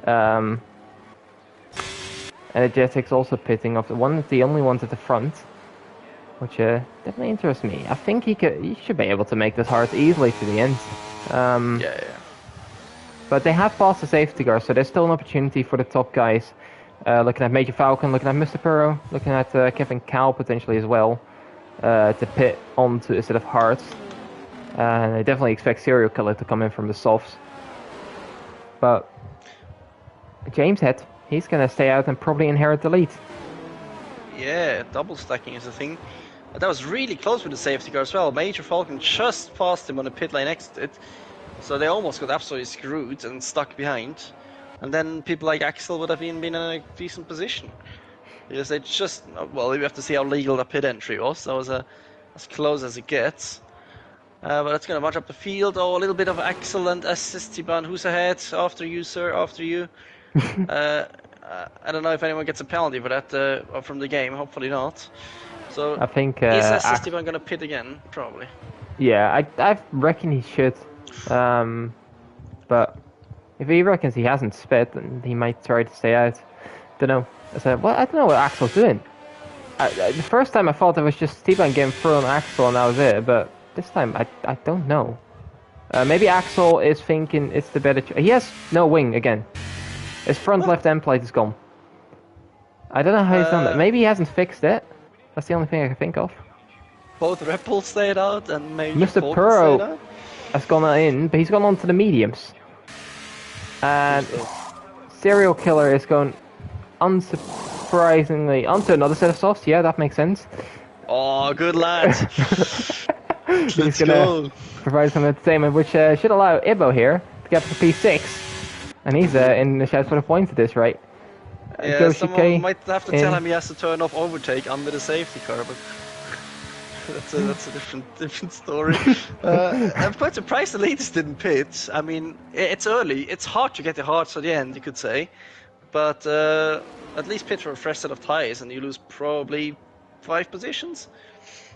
And Jetix also pitting off the only ones at the front, which definitely interests me. I think he should be able to make this hard easily to the end. Yeah. But they have passed the safety car, so there's still an opportunity for the top guys. Looking at Major Falcon, looking at Mr. Puro, looking at Kevin Cal potentially as well. To pit onto instead of Hearts. And I definitely expect Serial Killer to come in from the softs. But James Head, he's going to stay out and probably inherit the lead. Yeah, double stacking is the thing. That was really close with the safety car as well. Major Falcon just passed him on the pit lane exit. So they almost got absolutely screwed and stuck behind. And then people like Axel would have been in a decent position. Because they just, well, we have to see how legal the pit entry was. That was as close as it gets. But that's going to match up the field. Oh, a little bit of excellent assist, Ban. Who's ahead? After you, sir. After you. I don't know if anyone gets a penalty for that from the game. Hopefully not. So I think is Esteban going to pit again? Probably. Yeah, I reckon he should. But if he reckons he hasn't spit, then he might try to stay out. Don't know. Well, I don't know what Axel's doing. The first time I thought it was just Esteban getting through on Axel and that was it, but this time I don't know. Maybe Axel is thinking it's the better... He has no wing again. His front left end plate is gone. I don't know how he's done that. Maybe he hasn't fixed it. That's the only thing I can think of. Both Red Bull stayed out and maybe Mr. Puro has gone in, but he's gone on to the mediums. And Serial Killer is going... unsurprisingly onto another set of softs. Yeah, that makes sense. Oh, good lad. He's gonna provide some entertainment, which should allow Ibo here to get to P6, and he's in the shout for the points at this rate. Yeah, someone might have to tell him he has to turn off overtake under the safety car, but that's a different story. I'm quite surprised the leaders didn't pit. I mean, it's early. It's hard to get the hearts at the end, you could say. But at least pit for a fresh set of tires and you lose probably 5 positions.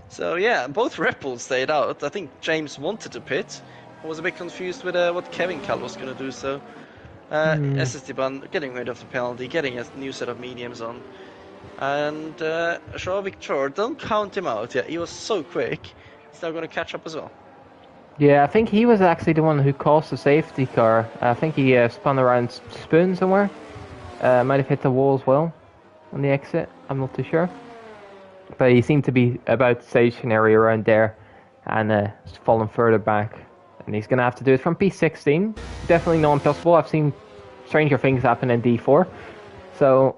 So yeah, both Red Bulls stayed out. I think James wanted to pit. I was a bit confused with what Kevin Cal was going to do. So SST getting rid of the penalty, getting a new set of mediums on. And Victor, don't count him out yet. He was so quick. He's now going to catch up as well. Yeah, I think he was actually the one who caused the safety car. I think he spun around Spoon somewhere. Might have hit the wall as well on the exit. I'm not too sure. But he seemed to be about stationary around there and fallen further back. And he's going to have to do it from P16. Definitely not impossible. I've seen stranger things happen in D4. So,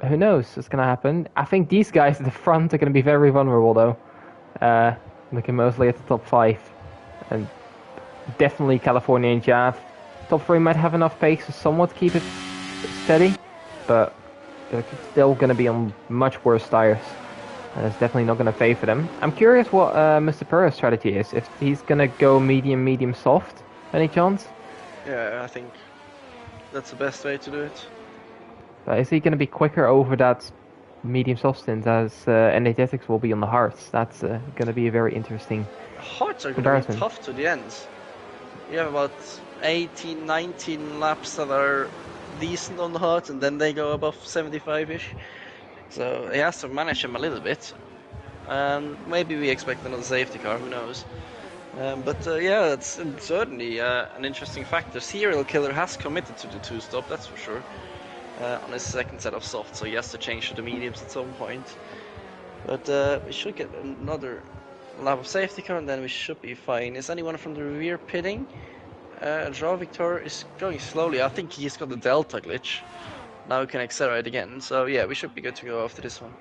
who knows what's going to happen. I think these guys at the front are going to be very vulnerable though. Looking mostly at the top 5. And definitely California and Jav. Top 3 might have enough pace to somewhat keep it steady, but it's still going to be on much worse tires. And it's definitely not going to favor them. I'm curious what Mr. Perro's strategy is. If he's going to go medium, soft, any chance? Yeah, I think that's the best way to do it. But is he going to be quicker over that medium soft stint as energetics will be on the hards? That's going to be a very interesting Hards are going to comparison. be tough to the end. You have about 18, 19 laps that are decent on the hards, and then they go above 75-ish. So he has to manage them a little bit. And maybe we expect another safety car, who knows. But yeah, it's certainly an interesting factor. Serial Killer has committed to the 2-stop, that's for sure. On his second set of softs, so he has to change to the mediums at some point. But we should get another lap of safety car and then we should be fine. Is anyone from the rear pitting? Joao Victor is going slowly. I think he's got the delta glitch. Now we can accelerate again. So yeah, we should be good to go after this one.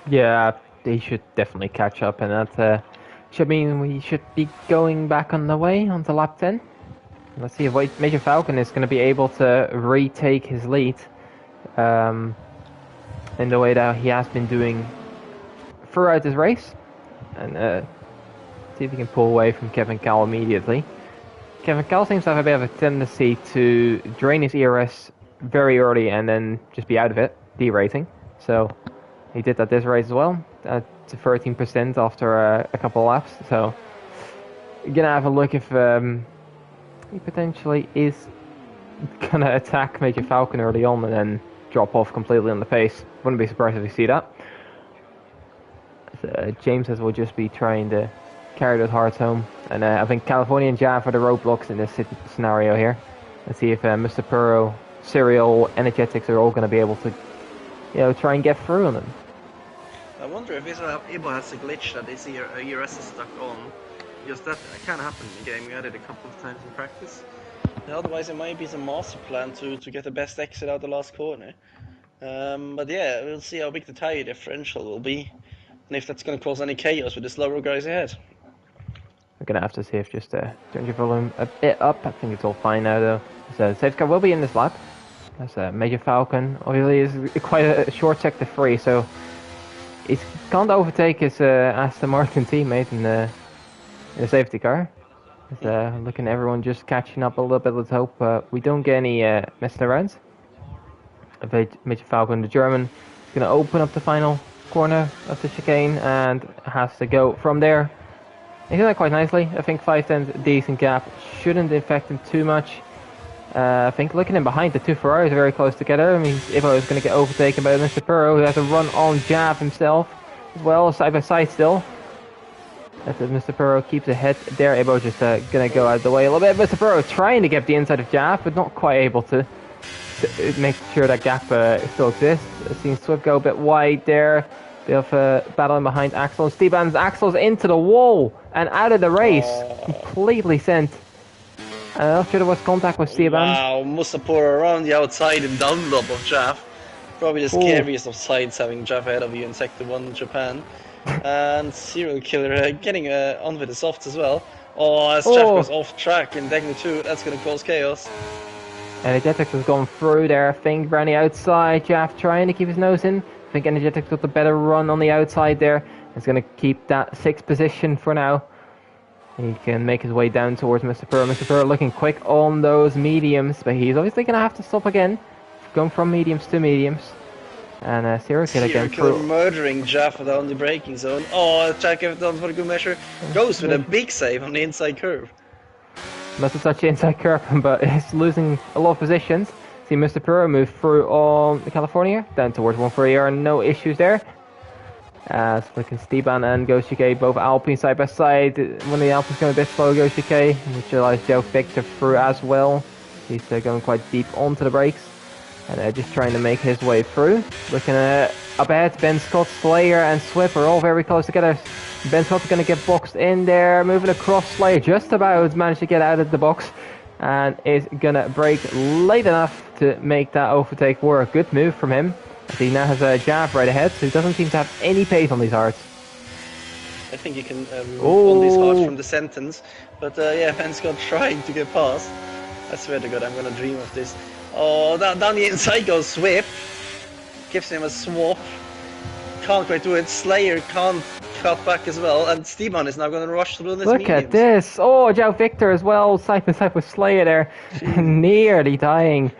Yeah, they should definitely catch up, and that should mean we should be going back on the way onto lap 10. Let's see if Major Falcon is going to be able to retake his lead in the way that he has been doing throughout this race. And see if he can pull away from Kevin Cal immediately. Kevin Cal seems to have a bit of a tendency to drain his ERS very early and then just be out of it, derating. So he did that this race as well, to 13% after a couple of laps. So we're going to have a look if he potentially is going to attack Major Falcon early on and then drop off completely on the pace. Wouldn't be surprised if we see that. So, James says we'll just be trying to carry those hearts home. And I think California and Jav are the roadblocks in this scenario here. Let's see if Mr. Perro, Serial, Energetics are all going to be able to, try and get through on them. I wonder if Ibo has a glitch that his ERS is stuck on. Because that can happen in the game. We had it a couple of times in practice. And otherwise, it might be some master plan to get the best exit out the last corner. But yeah, we'll see how big the tire differential will be, and if that's going to cause any chaos with the slower guys ahead. We're going to have to see if just turn your volume a bit up. I think it's all fine now though. So safety car will be in this lap. That's Major Falcon. Obviously, is quite a short sector 3, so he can't overtake his Aston Martin teammate in the safety car. Looking at everyone just catching up a little bit. Let's hope we don't get any messing around. Major Falcon, the German, is going to open up the final corner of the chicane and has to go from there. He's done that quite nicely. I think 5/10 decent gap shouldn't affect him too much. I think looking in behind, the two Ferraris are very close together. I mean, Ivo is going to get overtaken by Mr. Perro, who has a run on Jav himself as well, side by side still. As Mr. Perro keeps ahead there, Ivo just going to go out of the way a little bit. Mr. Perro trying to get the inside of Jav, but not quite able to make sure that gap still exists. I've seen Swift go a bit wide there. Bit of battling behind Axel. Steban's Axel's into the wall and out of the race. Completely sent. I'm not sure there was contact with Steban. Wow, must have put around the outside and download of Jav. Probably the scariest of sights, having Jav ahead of you in Sector 1 in Japan. And Serial Killer getting on with the softs as well. As Jav goes off track in Degner 2, that's going to cause chaos. Energetics has gone through there, I think, around the outside. Jav trying to keep his nose in. I think Energetics got the better run on the outside there. He's going to keep that 6th position for now. He can make his way down towards Mr. Perro. Mr. Perro looking quick on those mediums, but he's obviously going to have to stop again. Going from mediums to mediums. And Serial Killer again through. Murdering Jaffa down the braking zone. Jack gave it down for a good measure. Goes with a big save on the inside curve. Must have touched the inside curve, but he's losing a lot of positions. See Mr. Perro move through on California, down towards 1-4-ER, no issues there. Looking Steban and Goshike, both Alpine side by side. One of the Alpines going a bit slow, Goshike, which allows Joe Victor through as well. He's going quite deep onto the brakes. And just trying to make his way through. Looking up ahead, Ben Scott, Slayer and Swift are all very close together. Ben Scott's going to get boxed in there, moving across. Slayer just about managed to get out of the box. And is going to brake late enough to make that overtake work. Good move from him. He now has a Jav right ahead, so he doesn't seem to have any pace on these hards. I think you can remove all these hards from the sentence. But yeah, Ben Scott trying to get past. I swear to God, I'm gonna dream of this. Oh, down the inside goes Swip. Gives him a swap. Can't quite do it. Slayer can't cut back as well. And Steban is now gonna rush through this Look at mediums. this. Oh, Joe Victor as well. Side by side with Slayer there. Nearly dying.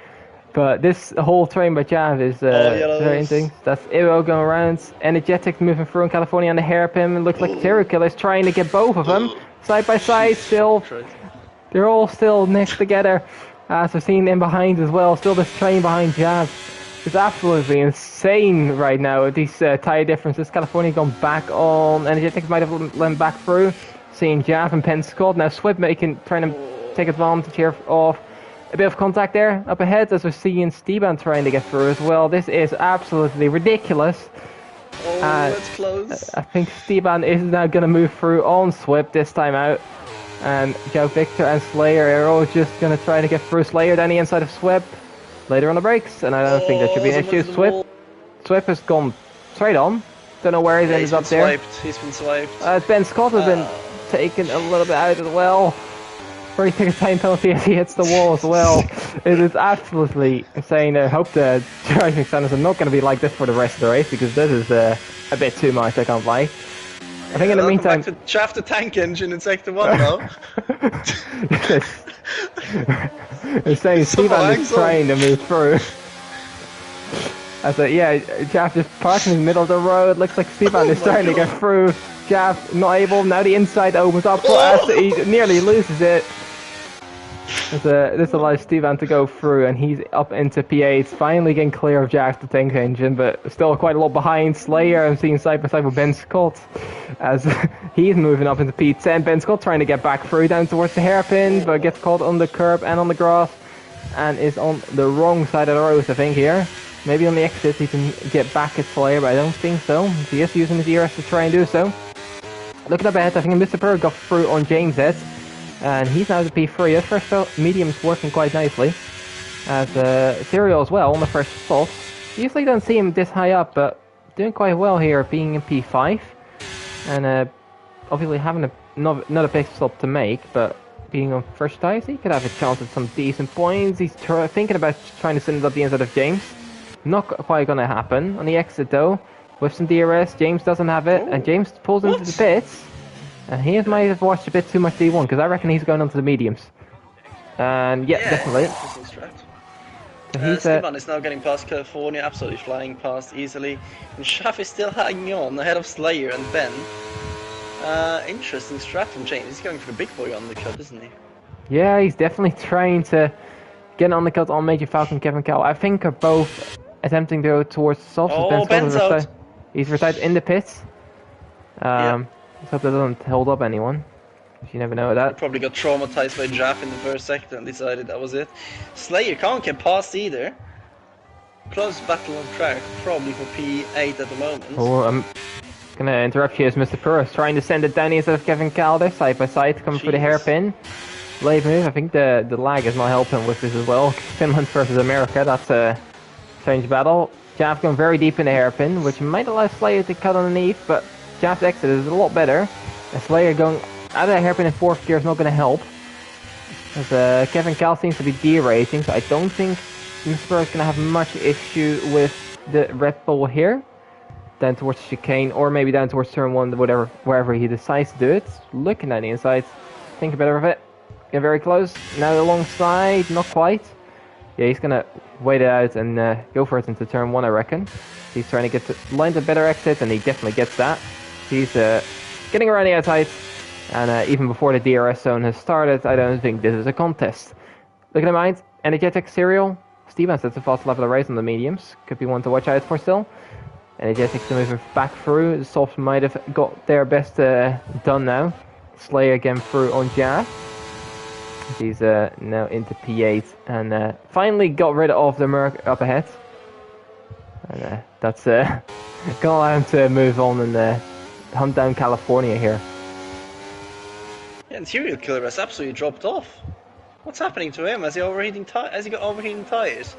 But this whole train by Jav is very interesting. That's Iro going around. Energetic moving through in California on the hairpin. It looks like Serial Killer's trying to get both of them. Side by side still. They're all still next together. As we've seen in behind as well. Still this train behind Jav. It's absolutely insane right now with these tire differences. California gone back on. Energetic might have let him back through. Seeing Jav and Pensacola. Now Swip trying to take advantage here of a bit of contact there up ahead as we're seeing Steban trying to get through as well. This is absolutely ridiculous. Oh, that's close. I think Steban is now going to move through on Swip this time out. And Joe Victor and Slayer are all just going to try to get through. Slayer down the inside of Swip. Later on the brakes, and I don't think that should be an issue. Swip has gone straight on. Don't know where he's ended up there. He's been swiped. Ben Scott has been taken a little bit out as well. Very big a time penalty as he hits the wall as well. It is absolutely insane. I hope the driving standards are not going to be like this for the rest of the race, because this is a bit too much, I can't lie. I think in the meantime... Shaft the tank engine in sector 1 now. They're saying Steban is trying to move through. I said, yeah, Jaff just parking in the middle of the road. Looks like Steban is trying to get through. Jaff not able. Now the inside opens up. He nearly loses it. This allows Steban to go through, and he's up into P8. Finally getting clear of Jaff the tank engine, but still quite a lot behind. Slayer, I'm seeing side by side with Ben Scott as he's moving up into P10. Ben Scott trying to get back through down towards the hairpin, but gets caught on the curb and on the grass, and is on the wrong side of the road, I think, here. Maybe on the exit he can get back at Slayer, but I don't think so. He is using his ERS to try and do so. Looking up ahead, I think Mr. Purr got through on James Ed. And he's now the P3. His first medium's working quite nicely. As Serial as well on the first spot. Usually don't see him this high up, but doing quite well here, being in P5. And obviously having another big stop to make, but being on first tires, he could have a chance at some decent points. He's thinking about trying to send it up the inside of James. Not quite gonna happen. On the exit though, with some DRS, James doesn't have it, and James pulls into the pits. And he might have watched a bit too much D1, because I reckon he's going onto the mediums. And yeah, definitely. So Steban is now getting past California, absolutely flying past easily. And Shaff is still hanging on ahead of Slayer and Ben. Interesting strat from James. He's going for the big boy on the cut, isn't he? Yeah, he's definitely trying to get on the cut on Major Falcon and Kevin Cal. I think are both attempting to go towards the soft. Oh, Ben's out. He's retired in the pits. Let's hope that doesn't hold up anyone. You never know that. He probably got traumatized by Jaff in the first sector and decided that was it. Slayer can't get past either. Close battle on track, probably for P8 at the moment. Oh, I'm gonna interrupt you as Mr. Purus trying to send it down instead of Kevin Calder, side by side, coming for the hairpin. Late move. I think the lag is not helping with this as well. Finland versus America, that's a strange battle. Jaff going very deep in the hairpin, which might allow Slayer to cut underneath, but Jaff's exit is a lot better. And Slayer going out of the hairpin in fourth gear is not going to help. As Kevin Cal seems to be deracing, so I don't think Mr. Purus is going to have much issue with the Red Bull here. Down towards chicane, or maybe down towards turn 1, wherever he decides to do it. Looking at the inside, think better of it. Get very close. Now alongside, not quite. Yeah, he's gonna wait it out and go for it into turn 1, I reckon. He's trying to get to line a better exit, and he definitely gets that. He's getting around the outside, and even before the DRS zone has started, I don't think this is a contest. Looking at mine, Energetic Serial. Steven sets a fast level of race on the mediums. Could be one to watch out for still. Energetic's moving back through. The softs might have got their best done now. Slayer again through on Jaff. He's now into P8 and finally got rid of the Merc up ahead. And that's gonna allow him to move on and hunt down California here. Yeah, and Serial Killer has absolutely dropped off. What's happening to him? Has he got overheating tires?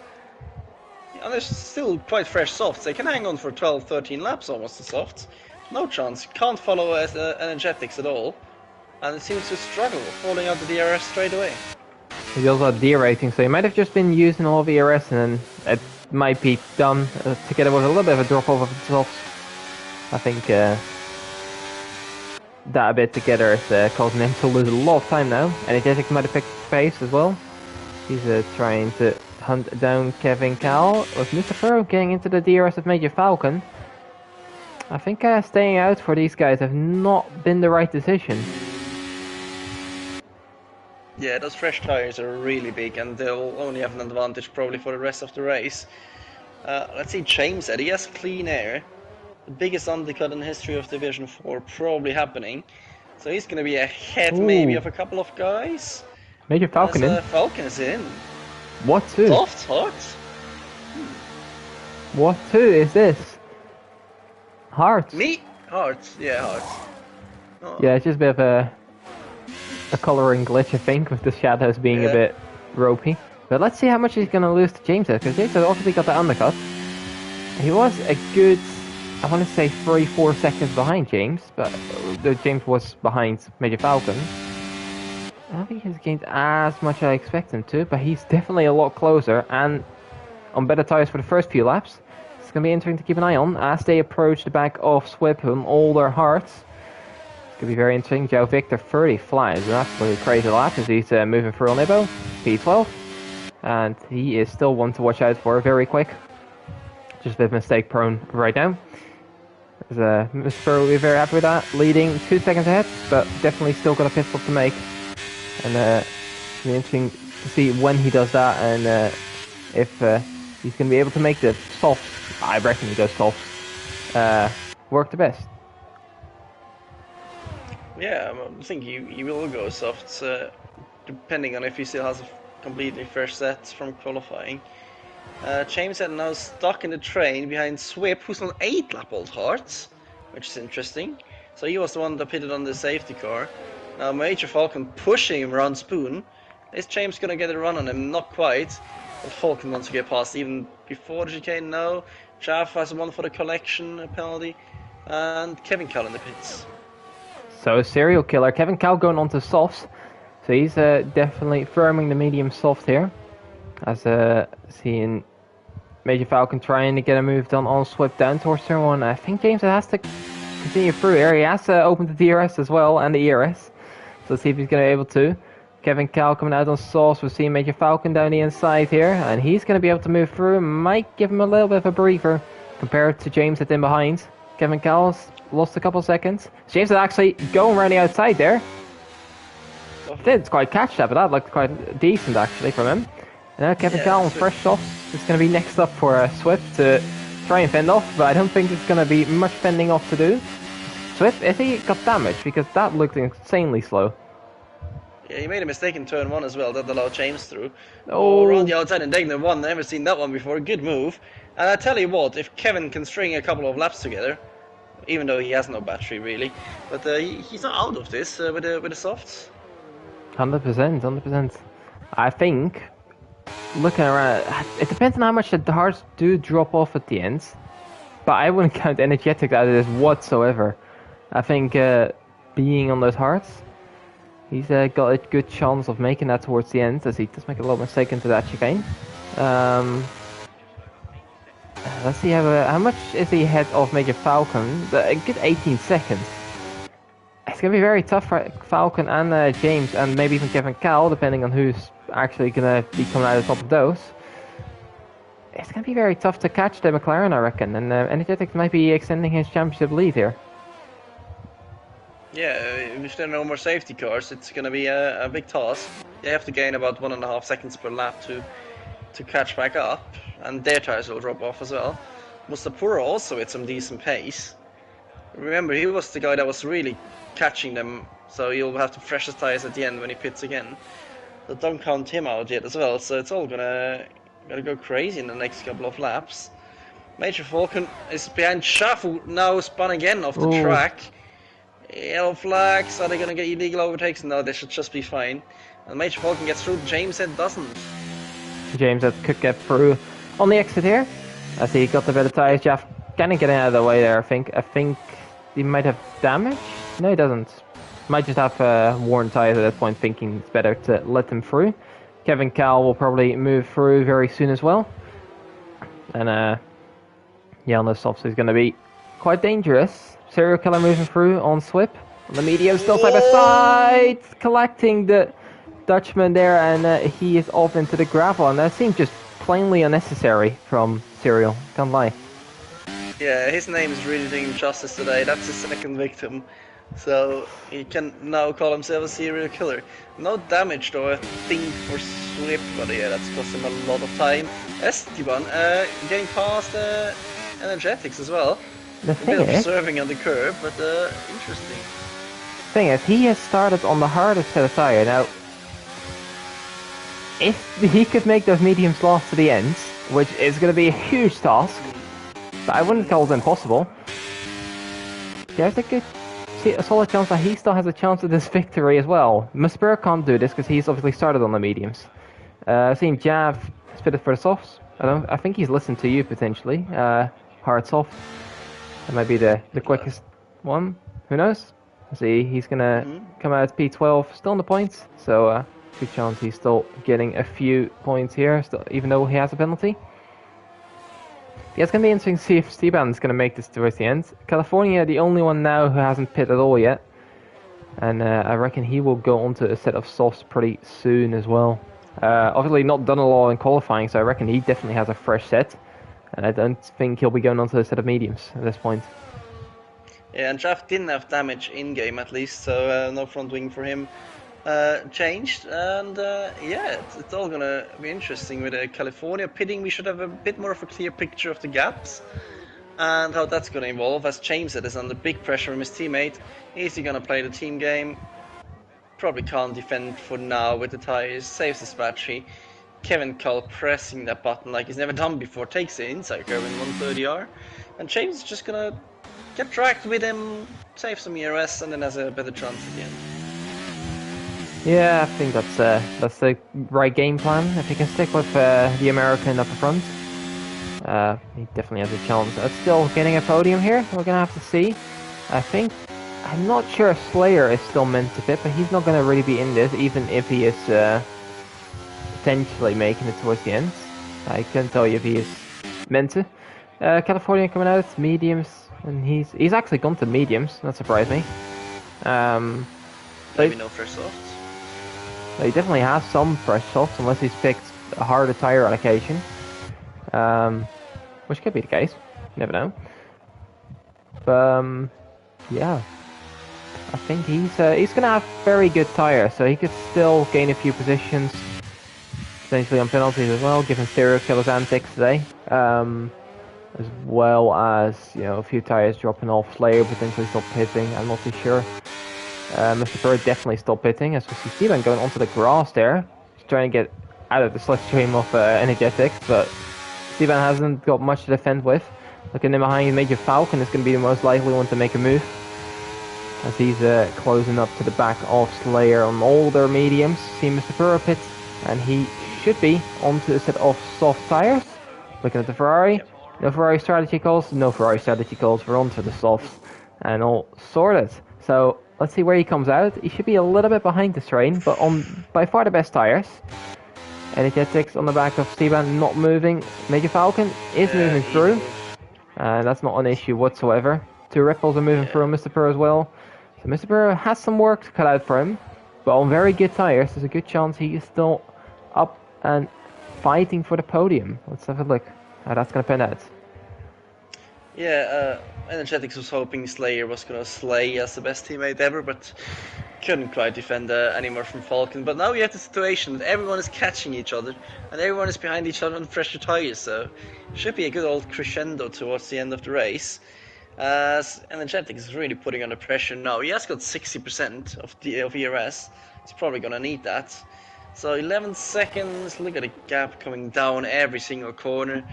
And there's still quite fresh softs. They can hang on for 12, 13 laps almost, the softs. No chance. Can't follow energetics at all. And it seems to struggle, falling out the DRS straight away. He's also a D rating, so he might have just been using all of the ERS and then it might be done together with a little bit of a drop off of himself. I think that bit together is causing him to lose a lot of time now. Energetic might have picked pace as well. He's trying to hunt down Kevin Cal with Mr. Furrow getting into the DRS of Major Falcon. I think staying out for these guys have not been the right decision. Yeah, those fresh tires are really big and they'll only have an advantage probably for the rest of the race. Let's see James He has clean air. The biggest undercut in the history of Division 4 probably happening. So he's going to be ahead maybe of a couple of guys. Major Falcon in. Falcon is in. What two? Soft hot. What two is this? Hearts. Me? Hearts. Yeah, hearts. Oh. Yeah, it's just a bit of a colouring glitch, I think, with the shadows being a bit ropey. But let's see how much he's going to lose to James, because James has obviously got the undercut. He was a good, I want to say 3-4 seconds behind James, but James was behind Major Falcon. I don't think he's gained as much as I expect him to, but he's definitely a lot closer and on better tires for the first few laps. It's going to be interesting to keep an eye on as they approach the back of Swip on all their hearts. It's going to be very interesting. Joe Victor 30 flies, an absolutely crazy lap as he's moving through on Ibo, P12. And he is still one to watch out for, very quick. Just a bit mistake prone right now. Mr. Furrow will be very happy with that, leading 2 seconds ahead, but definitely still got a pit stop to make. And it'll be interesting to see when he does that and if he's going to be able to make the soft, I reckon he does soft, work the best. Yeah, I think he will go soft, depending on if he still has a completely fresh set from qualifying. James is now stuck in the train behind Swip, who's on 8 lap old hearts, which is interesting. So he was the one that pitted on the safety car. Now Major Falcon pushing him around Spoon. Is James gonna get a run on him? Not quite. But Falcon wants to get past even before the chicane. No. Jaff has one for the collection penalty. And Kevin Cal in the pits. So serial killer Kevin Cal going on to softs. So he's definitely firming the medium soft here. As seeing Major Falcon trying to get a move done on Swip down towards turn 1. I think James has to continue through here. He has to open the DRS as well and the ERS. So let's see if he's going to be able to. Kevin Cal coming out on sauce. We're seeing Major Falcon down the inside here. And he's going to be able to move through. Might give him a little bit of a breather compared to James that's in behind. Kevin Cal's lost a couple seconds. James is actually going around the outside there. Didn't quite catch that, but that looked quite decent actually from him. And now Kevin Cal on fresh softs is going to be next up for Swift to try and fend off. But I don't think there's going to be much fending off to do. Swift, I think he got damaged because that looked insanely slow. Yeah, he made a mistake in turn 1 as well, that allowed James through. Oh, around the outside and taking one, never seen that one before, good move. And I tell you what, if Kevin can string a couple of laps together, even though he has no battery really, but he's not out of this with the softs. 100%. I think, looking around, it depends on how much the hearts do drop off at the end, but I wouldn't count energetic out of this whatsoever. I think being on those hearts, he's got a good chance of making that towards the end, as he does make a little mistake into that chicane. Let's see how much is he ahead of Major Falcon. A good 18 seconds. It's going to be very tough for Falcon and James, and maybe even Kevin Cal, depending on who's actually going to be coming out of the top of those. It's going to be very tough to catch the McLaren, I reckon, and Energetics might be extending his championship lead here. Yeah, if there are no more safety cars, it's going to be a big task. They have to gain about 1.5 seconds per lap to catch back up, and their tires will drop off as well. Mustapura also with some decent pace. Remember, he was the guy that was really catching them, so he'll have to fresh his tires at the end when he pits again. So don't count him out yet as well, so it's all gonna go crazy in the next couple of laps. Major Falcon is behind Shafu, now spun again off the track. Yellow flags, are they gonna get illegal overtakes? No, they should just be fine. And Major Falcon gets through, James Head doesn't. James Head could get through on the exit here, as he got the better tires. Jeff kind of getting out of the way there, I think he might have damage? No, he doesn't. Might just have worn tires at that point, thinking it's better to let them through. Kevin Cal will probably move through very soon as well. And yeah, on the softs is going to be quite dangerous. Serial Killer moving through on Swip. On the medium, still side by side, collecting the Dutchman there, and he is off into the gravel, and that seems just plainly unnecessary from Serial. Can't lie. Yeah, his name is really doing him justice today. That's his second victim. So he can now call himself a serial killer. No damage though, I think, for Swip, but yeah, that's cost him a lot of time. Esteban getting past energetics as well. The A thing bit of is, serving on the curb, but interesting. he has started on the hardest set of tire. Now, if he could make those mediums last to the end, which is going to be a huge task, but I wouldn't call it impossible, there's a solid chance that he still has a chance at this victory as well. Musper can't do this because he's obviously started on the mediums. Seeing Jav spit it for the softs. I think he's listened to you potentially. Hard soft. That might be the quickest one. Who knows? See, he's gonna come out at P12, still in the points. So good chance he's still getting a few points here, still, even though he has a penalty. Yeah, it's going to be interesting to see if Steban's going to make this towards the end. California, the only one now who hasn't pit at all yet. And I reckon he will go onto a set of softs pretty soon as well. Obviously not done a lot in qualifying, so I reckon he definitely has a fresh set. And I don't think he'll be going onto a set of mediums at this point. Yeah, and Jaff didn't have damage in-game at least, so no front wing for him changed. And yeah, it's all gonna be interesting with California pitting. We should have a bit more of a clear picture of the gaps and how that's gonna evolve, as James said, is under big pressure from his teammate. Is he gonna play the team game? Probably can't defend for now with the tires, saves his battery. Kevin Cull pressing that button like he's never done before, takes the inside curve in 130R, and James is just gonna get dragged with him, save some ERS, and then has a better chance at the end. Yeah, I think that's the right game plan. If he can stick with the American up front, he definitely has a chance at still getting a podium here. We're gonna have to see. I'm not sure if Slayer is still meant to pit, but he's not gonna really be in this, even if he is potentially making it towards the end. I can't tell you if he is meant to. California coming out mediums, and he's actually gone to mediums. That surprised me. Maybe no fresh softs. He definitely has some fresh softs, unless he's picked a harder tire on occasion. Which could be the case. You never know. But yeah, I think he's gonna have very good tires, so he could still gain a few positions, potentially on penalties as well, given serial killers antics today. As well as, a few tires dropping off. Slayer potentially still pitting. I'm not too sure. Mr. Bird definitely still pitting, as we see Steven going onto the grass there. He's trying to get out of the slipstream of energetics, but Steven hasn't got much to defend with. Looking in behind, Major Falcon is going to be the most likely one to make a move, as he's closing up to the back of Slayer on all their mediums. See Mr. Burrow pit, and he should be onto a set of soft tires. Looking at the Ferrari, no Ferrari strategy calls, we're onto the softs, and all sorted. So let's see where he comes out. He should be a little bit behind this train, but on by far the best tires. Energetics on the back of Steven not moving. Major Falcon is moving through. That's not an issue whatsoever. Two ripples are moving through Mr. Burrow as well. So Mr. Burrow has some work to cut out for him, but on very good tires, there's a good chance he is still up and fighting for the podium. Let's have a look how that's going to pan out. Yeah, Energetics was hoping Slayer was going to slay as the best teammate ever, but couldn't quite defend anymore from Falcon. But now we have the situation that everyone is catching each other, and everyone is behind each other on fresher tires, so it should be a good old crescendo towards the end of the race. As Energetics is really putting under pressure now. He has got 60% of ERS. He's probably going to need that. So 11 seconds, look at the gap coming down every single corner.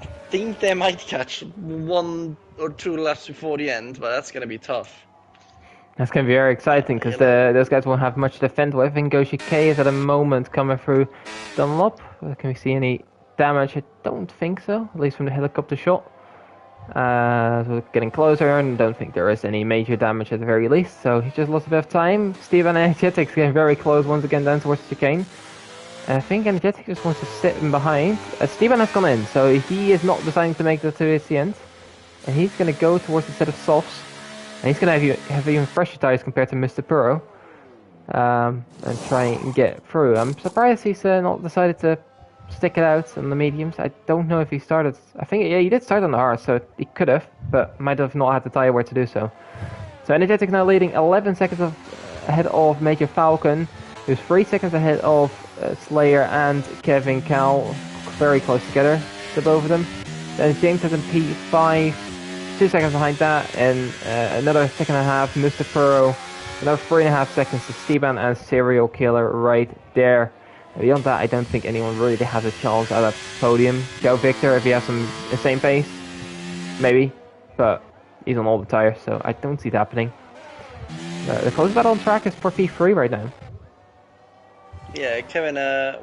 I think they might catch 1 or 2 laps before the end, but that's going to be tough. That's going to be very exciting, because those guys won't have much to defend with. Ngoshi K is at the moment coming through Dunlop. Can we see any damage? I don't think so, at least from the helicopter shot. So we're getting closer, and don't think there is any major damage at the very least, so he's just lost a bit of time. Steven Energetics getting very close once again down towards the chicane. I think Energetic just wants to sit in behind. Steven has gone in, so he is not deciding to make the to the end. And he's going to go towards the set of softs. And he's going to have even fresher tires compared to Mr. Puro. And try and get through. I'm surprised he's not decided to stick it out on the mediums. I don't know if he started. I think, yeah, he did start on the hard, so he could have, but might have not had the tire where to do so. So Energetic now leading 11 seconds ahead of Major Falcon, who's 3 seconds ahead of Slayer and Kevin Cal, very close together, the both of them. Then James has in P5, 2 seconds behind that, and another second and a half, Mr. Puro, another 3.5 seconds to Steban and Serial Killer right there. And beyond that, I don't think anyone really has a chance at a podium. Joe Victor, if he has some insane pace, maybe, but he's on all the tires, so I don't see it happening. The closest battle on track is for P3 right now. Yeah, Kevin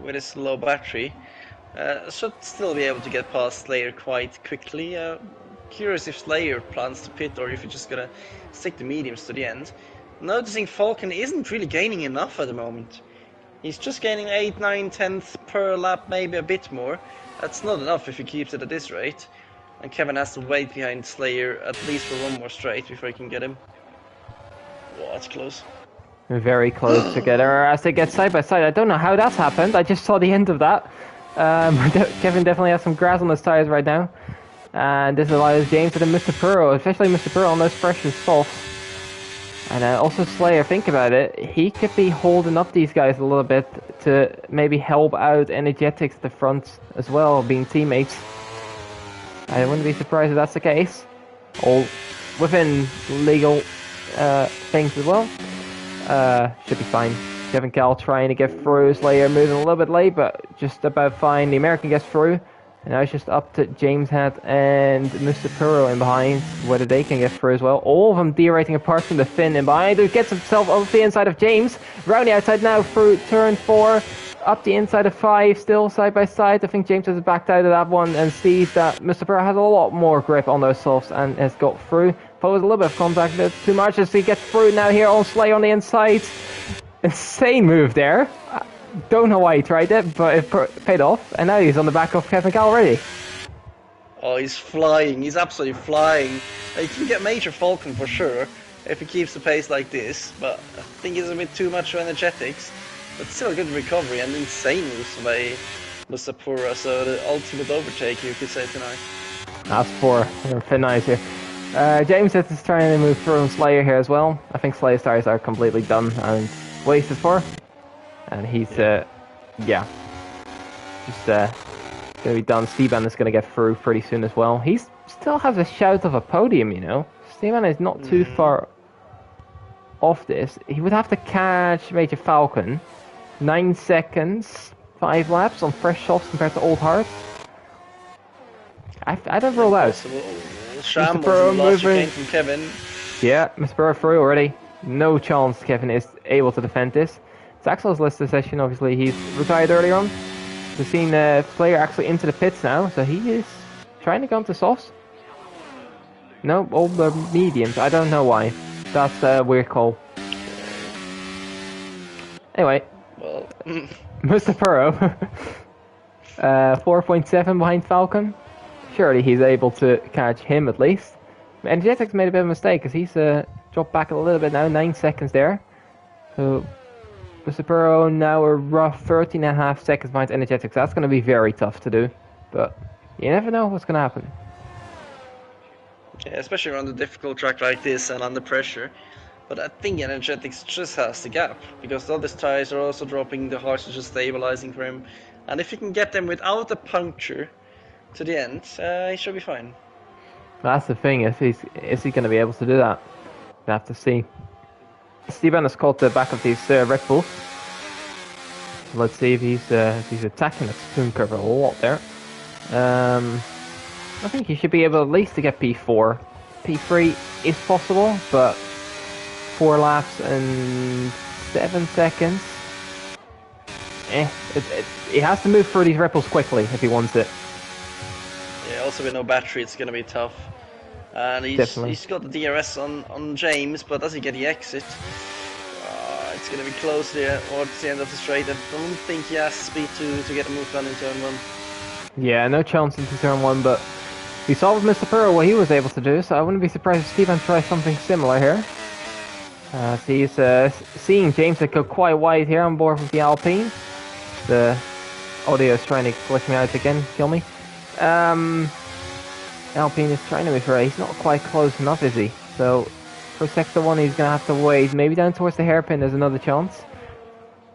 with his low battery should still be able to get past Slayer quite quickly. Curious if Slayer plans to pit or if he's just gonna stick the mediums to the end. Noticing Falcon isn't really gaining enough at the moment. He's just gaining 8, 9, 10th per lap, maybe a bit more. That's not enough if he keeps it at this rate. And Kevin has to wait behind Slayer at least for one more straight before he can get him. Oh, that's close. Very close together as they get side by side. I don't know how that's happened. I just saw the end of that. Kevin definitely has some grass on his tires right now. And this allows James and Mr. Puro, especially Mr. Puro on those precious softs. And also Slayer, think about it, he could be holding up these guys a little bit to maybe help out Energetics at the front as well, being teammates. I wouldn't be surprised if that's the case. All within legal things as well. Should be fine. Kevin Cal trying to get through, Slayer moving a little bit late, but just about fine. The American gets through. And now it's just up to James Head and Mr. Puro in behind, whether they can get through as well. All of them derating apart from the Finn in behind, who gets himself over the inside of James. Round the outside now through turn 4, up the inside of 5, still side by side. I think James has backed out of that one and sees that Mr. Puro has a lot more grip on those softs and has got through. Follows a little bit of contact, but too much as he gets through now here on Slayer on the inside. Insane move there. Don't know why he tried it, but it paid off, and now he's on the back of Kevin Cal already. Oh, he's flying. He's absolutely flying. He can get Major Falcon for sure if he keeps the pace like this, but I think he's a bit too much for Energetics. But still a good recovery and insane moves by Mr. Puro, so the ultimate overtake, you could say, tonight. That's 4. Very nice here. James is trying to move through on Slayer here as well. I think Slayer's tires are completely done and wasted for. And he's, yeah, just gonna be done. Steban is gonna get through pretty soon as well. He still has a shout of a podium, you know. Steban is not too far off this. He would have to catch Major Falcon. 9 seconds, 5 laps on fresh softs compared to old hards. I don't rule out. Mr. Puro moving from Kevin. Yeah, Mr. Puro through already. No chance Kevin is able to defend this. Axel's listed session, obviously, he's retired earlier on. We've seen Slayer actually into the pits now, so he is trying to go into softs. No, all the mediums, I don't know why. That's a weird call. Anyway, well, Mr. Puro, 4.7 behind Falcon. Surely he's able to catch him at least. Energetics made a bit of a mistake, because he's dropped back a little bit now, 9 seconds there. So Mr. Puro now a rough 13.5 seconds behind Energetics. That's going to be very tough to do, but you never know what's going to happen. Yeah, especially on a difficult track like this and under pressure. But I think Energetics just has the gap, because the other tires are also dropping, the hards are just stabilizing for him. And if he can get them without a puncture to the end, he should be fine. That's the thing, is he going to be able to do that? We have to see. Steban has caught the back of these Red Bulls. Let's see if he's attacking the spoon curve a lot there. I think he should be able at least to get P4. P3 is possible, but 4 laps and 7 seconds. He has to move through these Red Bulls quickly if he wants it. Yeah, also with no battery, it's gonna be tough. And he's got the DRS on James, but does he get the exit? It's It's going to be close there towards the end of the straight. I don't think he has speed to get a move done in turn 1. Yeah, no chance into turn 1, but we saw with Mr. Pearl what he was able to do, so I wouldn't be surprised if Steven tries something similar here. So he's seeing James go quite wide here on board with the Alpine. The audio is trying to glitch me out again, kill me. Alpine is trying to move right. He's not quite close enough, is he? So for sector 1 he's going to have to wait. Maybe down towards the hairpin there's another chance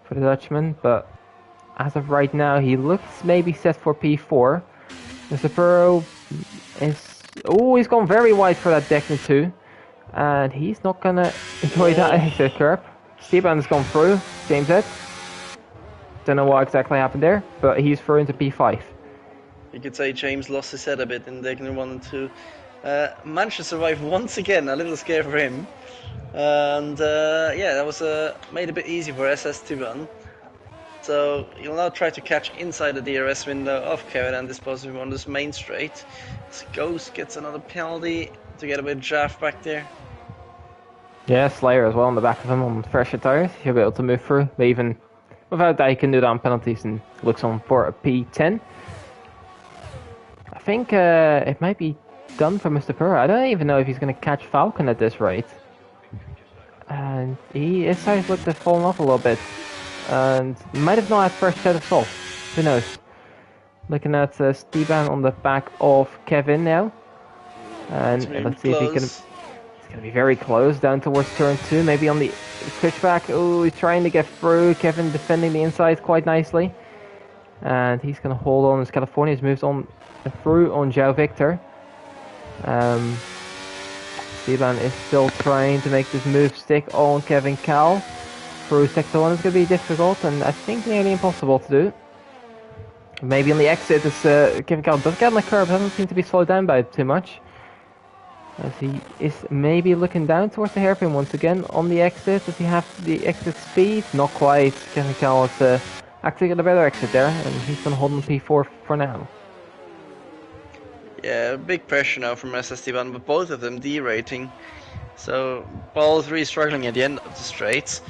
for the Dutchman, but as of right now he looks maybe set for P4. Mr. Burrow is... Oh, he's gone very wide for that Deckner 2. And he's not going to enjoy that exit curb. Steban's gone through. James Ed. Don't know what exactly happened there, but he's through into P5. You could say James lost his head a bit in Deckner 1 and 2. Managed to survive once again, a little scare for him. And yeah, that was made a bit easy for SS2-1. So he'll now try to catch inside the DRS window of Kevin and dispose of him on this main straight. So Ghost gets another penalty to get a bit of draft back there. Yeah, Slayer as well on the back of him on fresher tires. He'll be able to move through, but even without that he can do that on penalties and looks on for a P10. I think it might be done for Mr. Purr. I don't even know if he's going to catch Falcon at this rate. And his size looked to have fallen off a little bit. And might have not had first shot at all. Who knows? Looking at Steban on the back of Kevin now. And let's see if he can... It's going to be very close down towards turn 2. Maybe on the switchback. Oh, he's trying to get through. Kevin defending the inside quite nicely. And he's going to hold on as California moves on through on João Victor. Steban is still trying to make this move stick on Kevin Cal. Through sector 1 is going to be difficult and I think nearly impossible to do. Maybe on the exit as Kevin Cal does get on the curb, doesn't seem to be slowed down by it too much. As he is maybe looking down towards the hairpin once again on the exit. Does he have the exit speed? Not quite. Kevin Cal is actually got a better exit there and he's going to hold on P4 for now. Yeah, big pressure now from SS1, but both of them derating. So both really struggling at the end of the straights.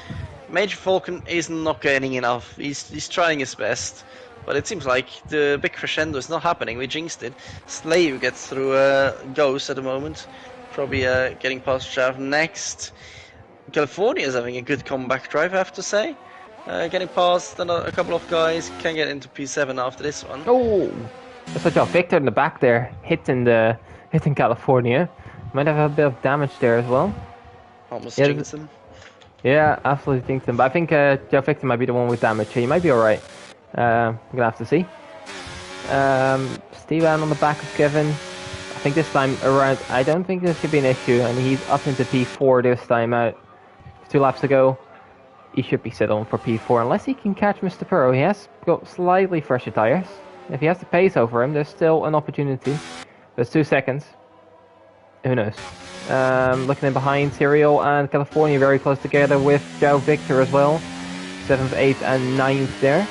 Major Falcon is not getting enough. He's trying his best, but it seems like the big crescendo is not happening. We jinxed it. Slave gets through Ghost at the moment. Probably getting past Shav next. California is having a good comeback drive, I have to say. Getting past a couple of guys. Can get into P7 after this one. Oh! That's such a Victor in the back there, hitting California. Might have a bit of damage there as well. Almost jinxed him. Yeah, absolutely jinxed him. But I think João Victor might be the one with damage. He might be alright. I'm gonna have to see. Steven on the back of Kevin. I think this time around, I don't think this should be an issue. And he's up into P4 this time out. 2 laps to go. He should be set on for P4 unless he can catch Mr. Puro. He has got slightly fresher tires. If he has the pace over him, there's still an opportunity. There's 2 seconds. Who knows? Looking in behind, Serial and California very close together with João Victor as well. 7th, 8th and 9th there.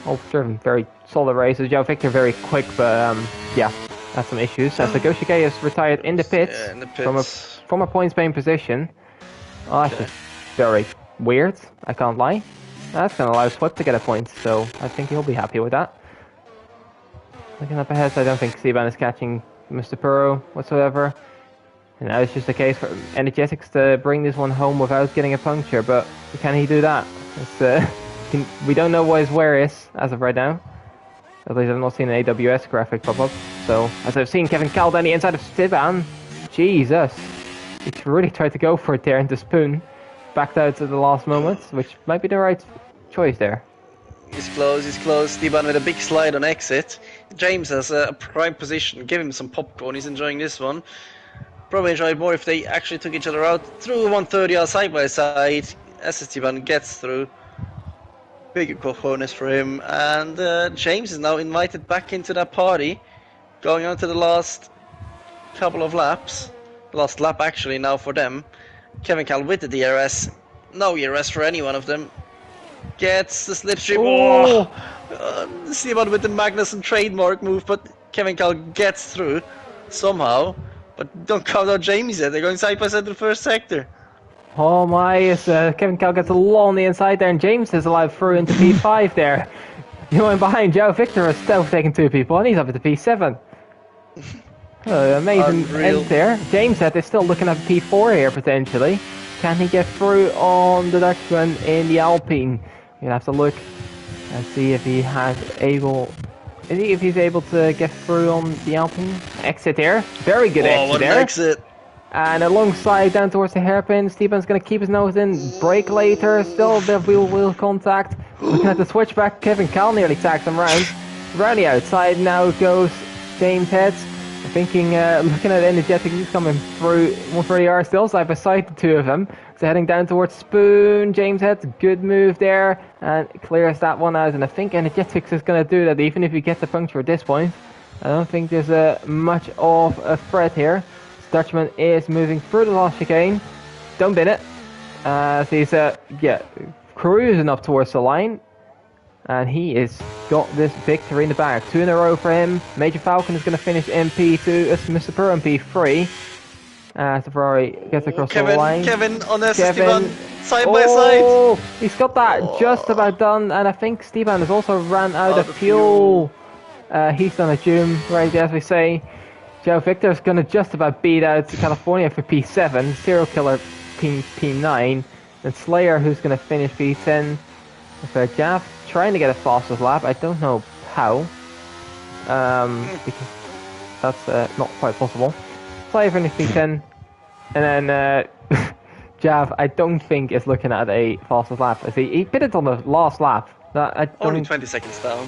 All driven very solid races. João Victor very quick, but yeah, has some issues. As Goshige is retired in the pits, from a points paying position. Oh, that's just very weird, I can't lie. That's going to allow Swift to get a point, so I think he'll be happy with that. Looking up ahead, I don't think Steban is catching Mr. Puro whatsoever. And now it's just a case for Energetics to bring this one home without getting a puncture, but can he do that? We don't know what his wear is as of right now. At least I've not seen an AWS graphic pop up. So, as I've seen Kevin Cal down the inside of Steban, Jesus, he really tried to go for it there and the spoon. Backed out at the last moment, which might be the right choice there. He's close, Steban with a big slide on exit. James has a prime position, give him some popcorn, he's enjoying this one. Probably enjoyed more if they actually took each other out through 130 side by side. Steban gets through. Big cojones for him. And James is now invited back into that party. Going on to the last couple of laps. Last lap actually now for them. Kevin Cal with the DRS. No ERS for any one of them. Gets the slipstream. Oh! Steban with the Magnussen trademark move, but Kevin Cal gets through somehow. But don't count out James yet. They're going side by side to the first sector. Oh my, Kevin Cal gets a lull on the inside there, and James is allowed through into P5 there. You know, behind Joe Victor is still taking 2 people, and he's up at the P7. Amazing Unreal. end there. James is still looking at P4 here potentially. Can he get through on the Dutchman in the Alpine? We'll have to look and see if he has able. If he's able to get through on the Alpine. Exit there. Very good exit what an there. exit! And alongside down towards the hairpin, Steven's going to keep his nose in. Brake later, still a bit of wheel contact. Looking at the switchback, Kevin Cal nearly tags him round. Around the outside now goes James Heads. Thinking, looking at Energetic, he's coming through 130R still, side by side, the two of them. So heading down towards Spoon, James Heads, good move there, and clears that one out. And I think Energetics is going to do that, even if he gets a puncture at this point. I don't think there's much of a threat here. Dutchman is moving through the last chicane. Don't bin it. So he's cruising up towards the line. And he is got this victory in the bag. 2 in a row for him. Major Falcon is going to finish in P2 as Mr. Purr in P3. So Ferrari gets across the line. Kevin on SSD1, side by side. He's got that just about done. And I think Steven has also ran out of fuel. He's done a zoom, right, as we say. Joe Victor's going to just about beat out California for P7. Serial Killer P9. And Slayer, who's going to finish P10. With Jav trying to get a fastest lap. I don't know how. Because that's not quite possible. Slayer finished P10. And then Jav, I don't think is looking at a fastest lap. As he pitted on the last lap. Only 20 seconds down.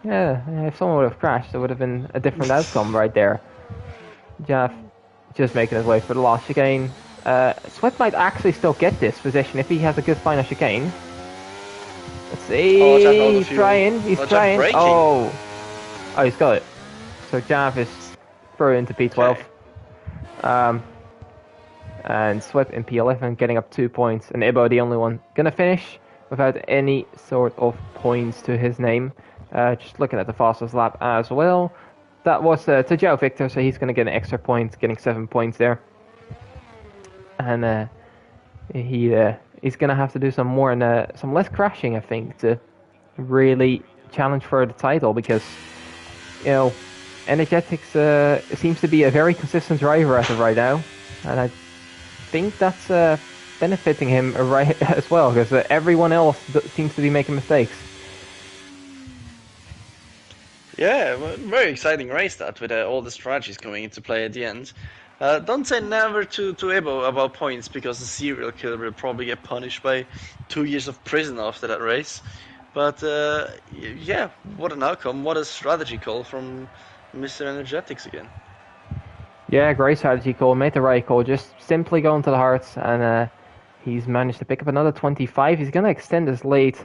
Yeah, if someone would have crashed, it would have been a different outcome right there. Jav just making his way for the last chicane. Sweat might actually still get this position if he has a good final chicane. Let's see, he's trying. Oh, he's got it. So Jav is through into P12. Okay. And Sweat in P11 getting up 2 points. And Ibo the only one gonna finish without any sort of points to his name. Just looking at the fastest lap as well. That was to Joe Victor, so he's going to get an extra point, getting 7 points there. And he's going to have to do some more and some less crashing, I think, to really challenge for the title, because, you know, Energetics seems to be a very consistent driver as of right now, and I think that's benefiting him right as well, because everyone else seems to be making mistakes. Yeah, very exciting race that, with all the strategies coming into play at the end. Don't say never to Ebo about points, because the serial killer will probably get punished by 2 years of prison after that race. But yeah, what an outcome, what a strategy call from Mr. Energetics again. Yeah, great strategy call, made the right call, just simply going to the hearts, and he's managed to pick up another 25. He's going to extend his lead.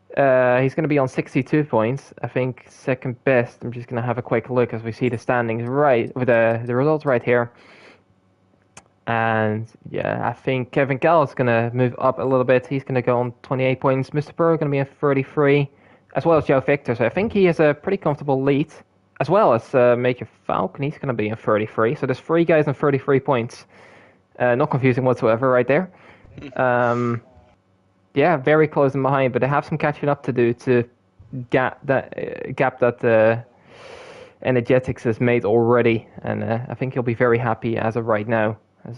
He's going to be on 62 points, I think second best. I'm just going to have a quick look as we see the standings right, with the results right here. And yeah, I think Kevin Cal is going to move up a little bit. He's going to go on 28 points. Mr. Burr going to be at 33, as well as Joe Victor. So I think he has a pretty comfortable lead, as well as Major Falcon. He's going to be in 33. So there's 3 guys on 33 points. Not confusing whatsoever right there. Yeah, very close and behind, but they have some catching up to do to gap that Energetics has made already, and I think he'll be very happy as of right now. As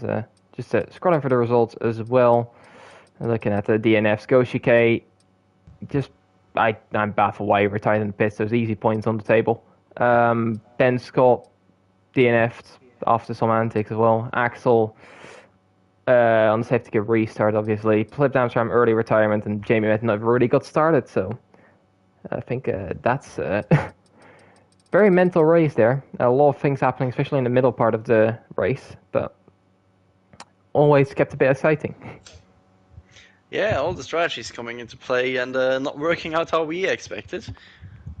just scrolling for the results as well, looking at the DNFs, Goshike, I'm baffled why he retired in the pits. Those easy points on the table. Ben Scott DNF'd after some antics as well. Axel. On the safety car restart, obviously. Flip Amsterdam early retirement, and Jamie Mett never really got started, so I think that's very mental race there. A lot of things happening, especially in the middle part of the race, but always kept a bit exciting. Yeah, all the strategies coming into play and not working out how we expected.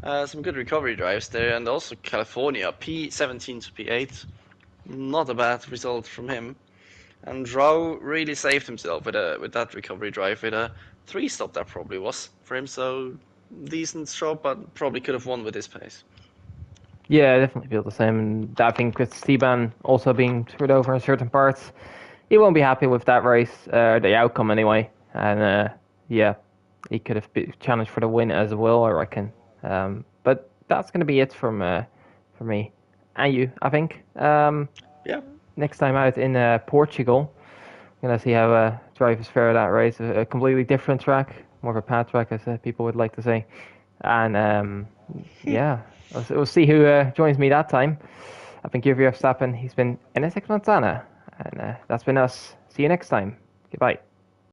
Some good recovery drives there, and also California, P17 to P8. Not a bad result from him. And Rao really saved himself with that recovery drive, with a 3-stop that probably was for him. So decent job, but probably could have won with his pace. Yeah, I definitely feel the same. And I think with Steban also being screwed over in certain parts, he won't be happy with that race, the outcome anyway. And yeah, he could have challenged for the win as well, I reckon. But that's going to be it for me and you, I think. Yeah. Next time out in Portugal, gonna see how drivers fare that race. A completely different track, more of a pad track, as people would like to say. And yeah, we'll see who joins me that time. I've been Givio Verstappen. He's been Enes Montana, and that's been us. See you next time. Goodbye.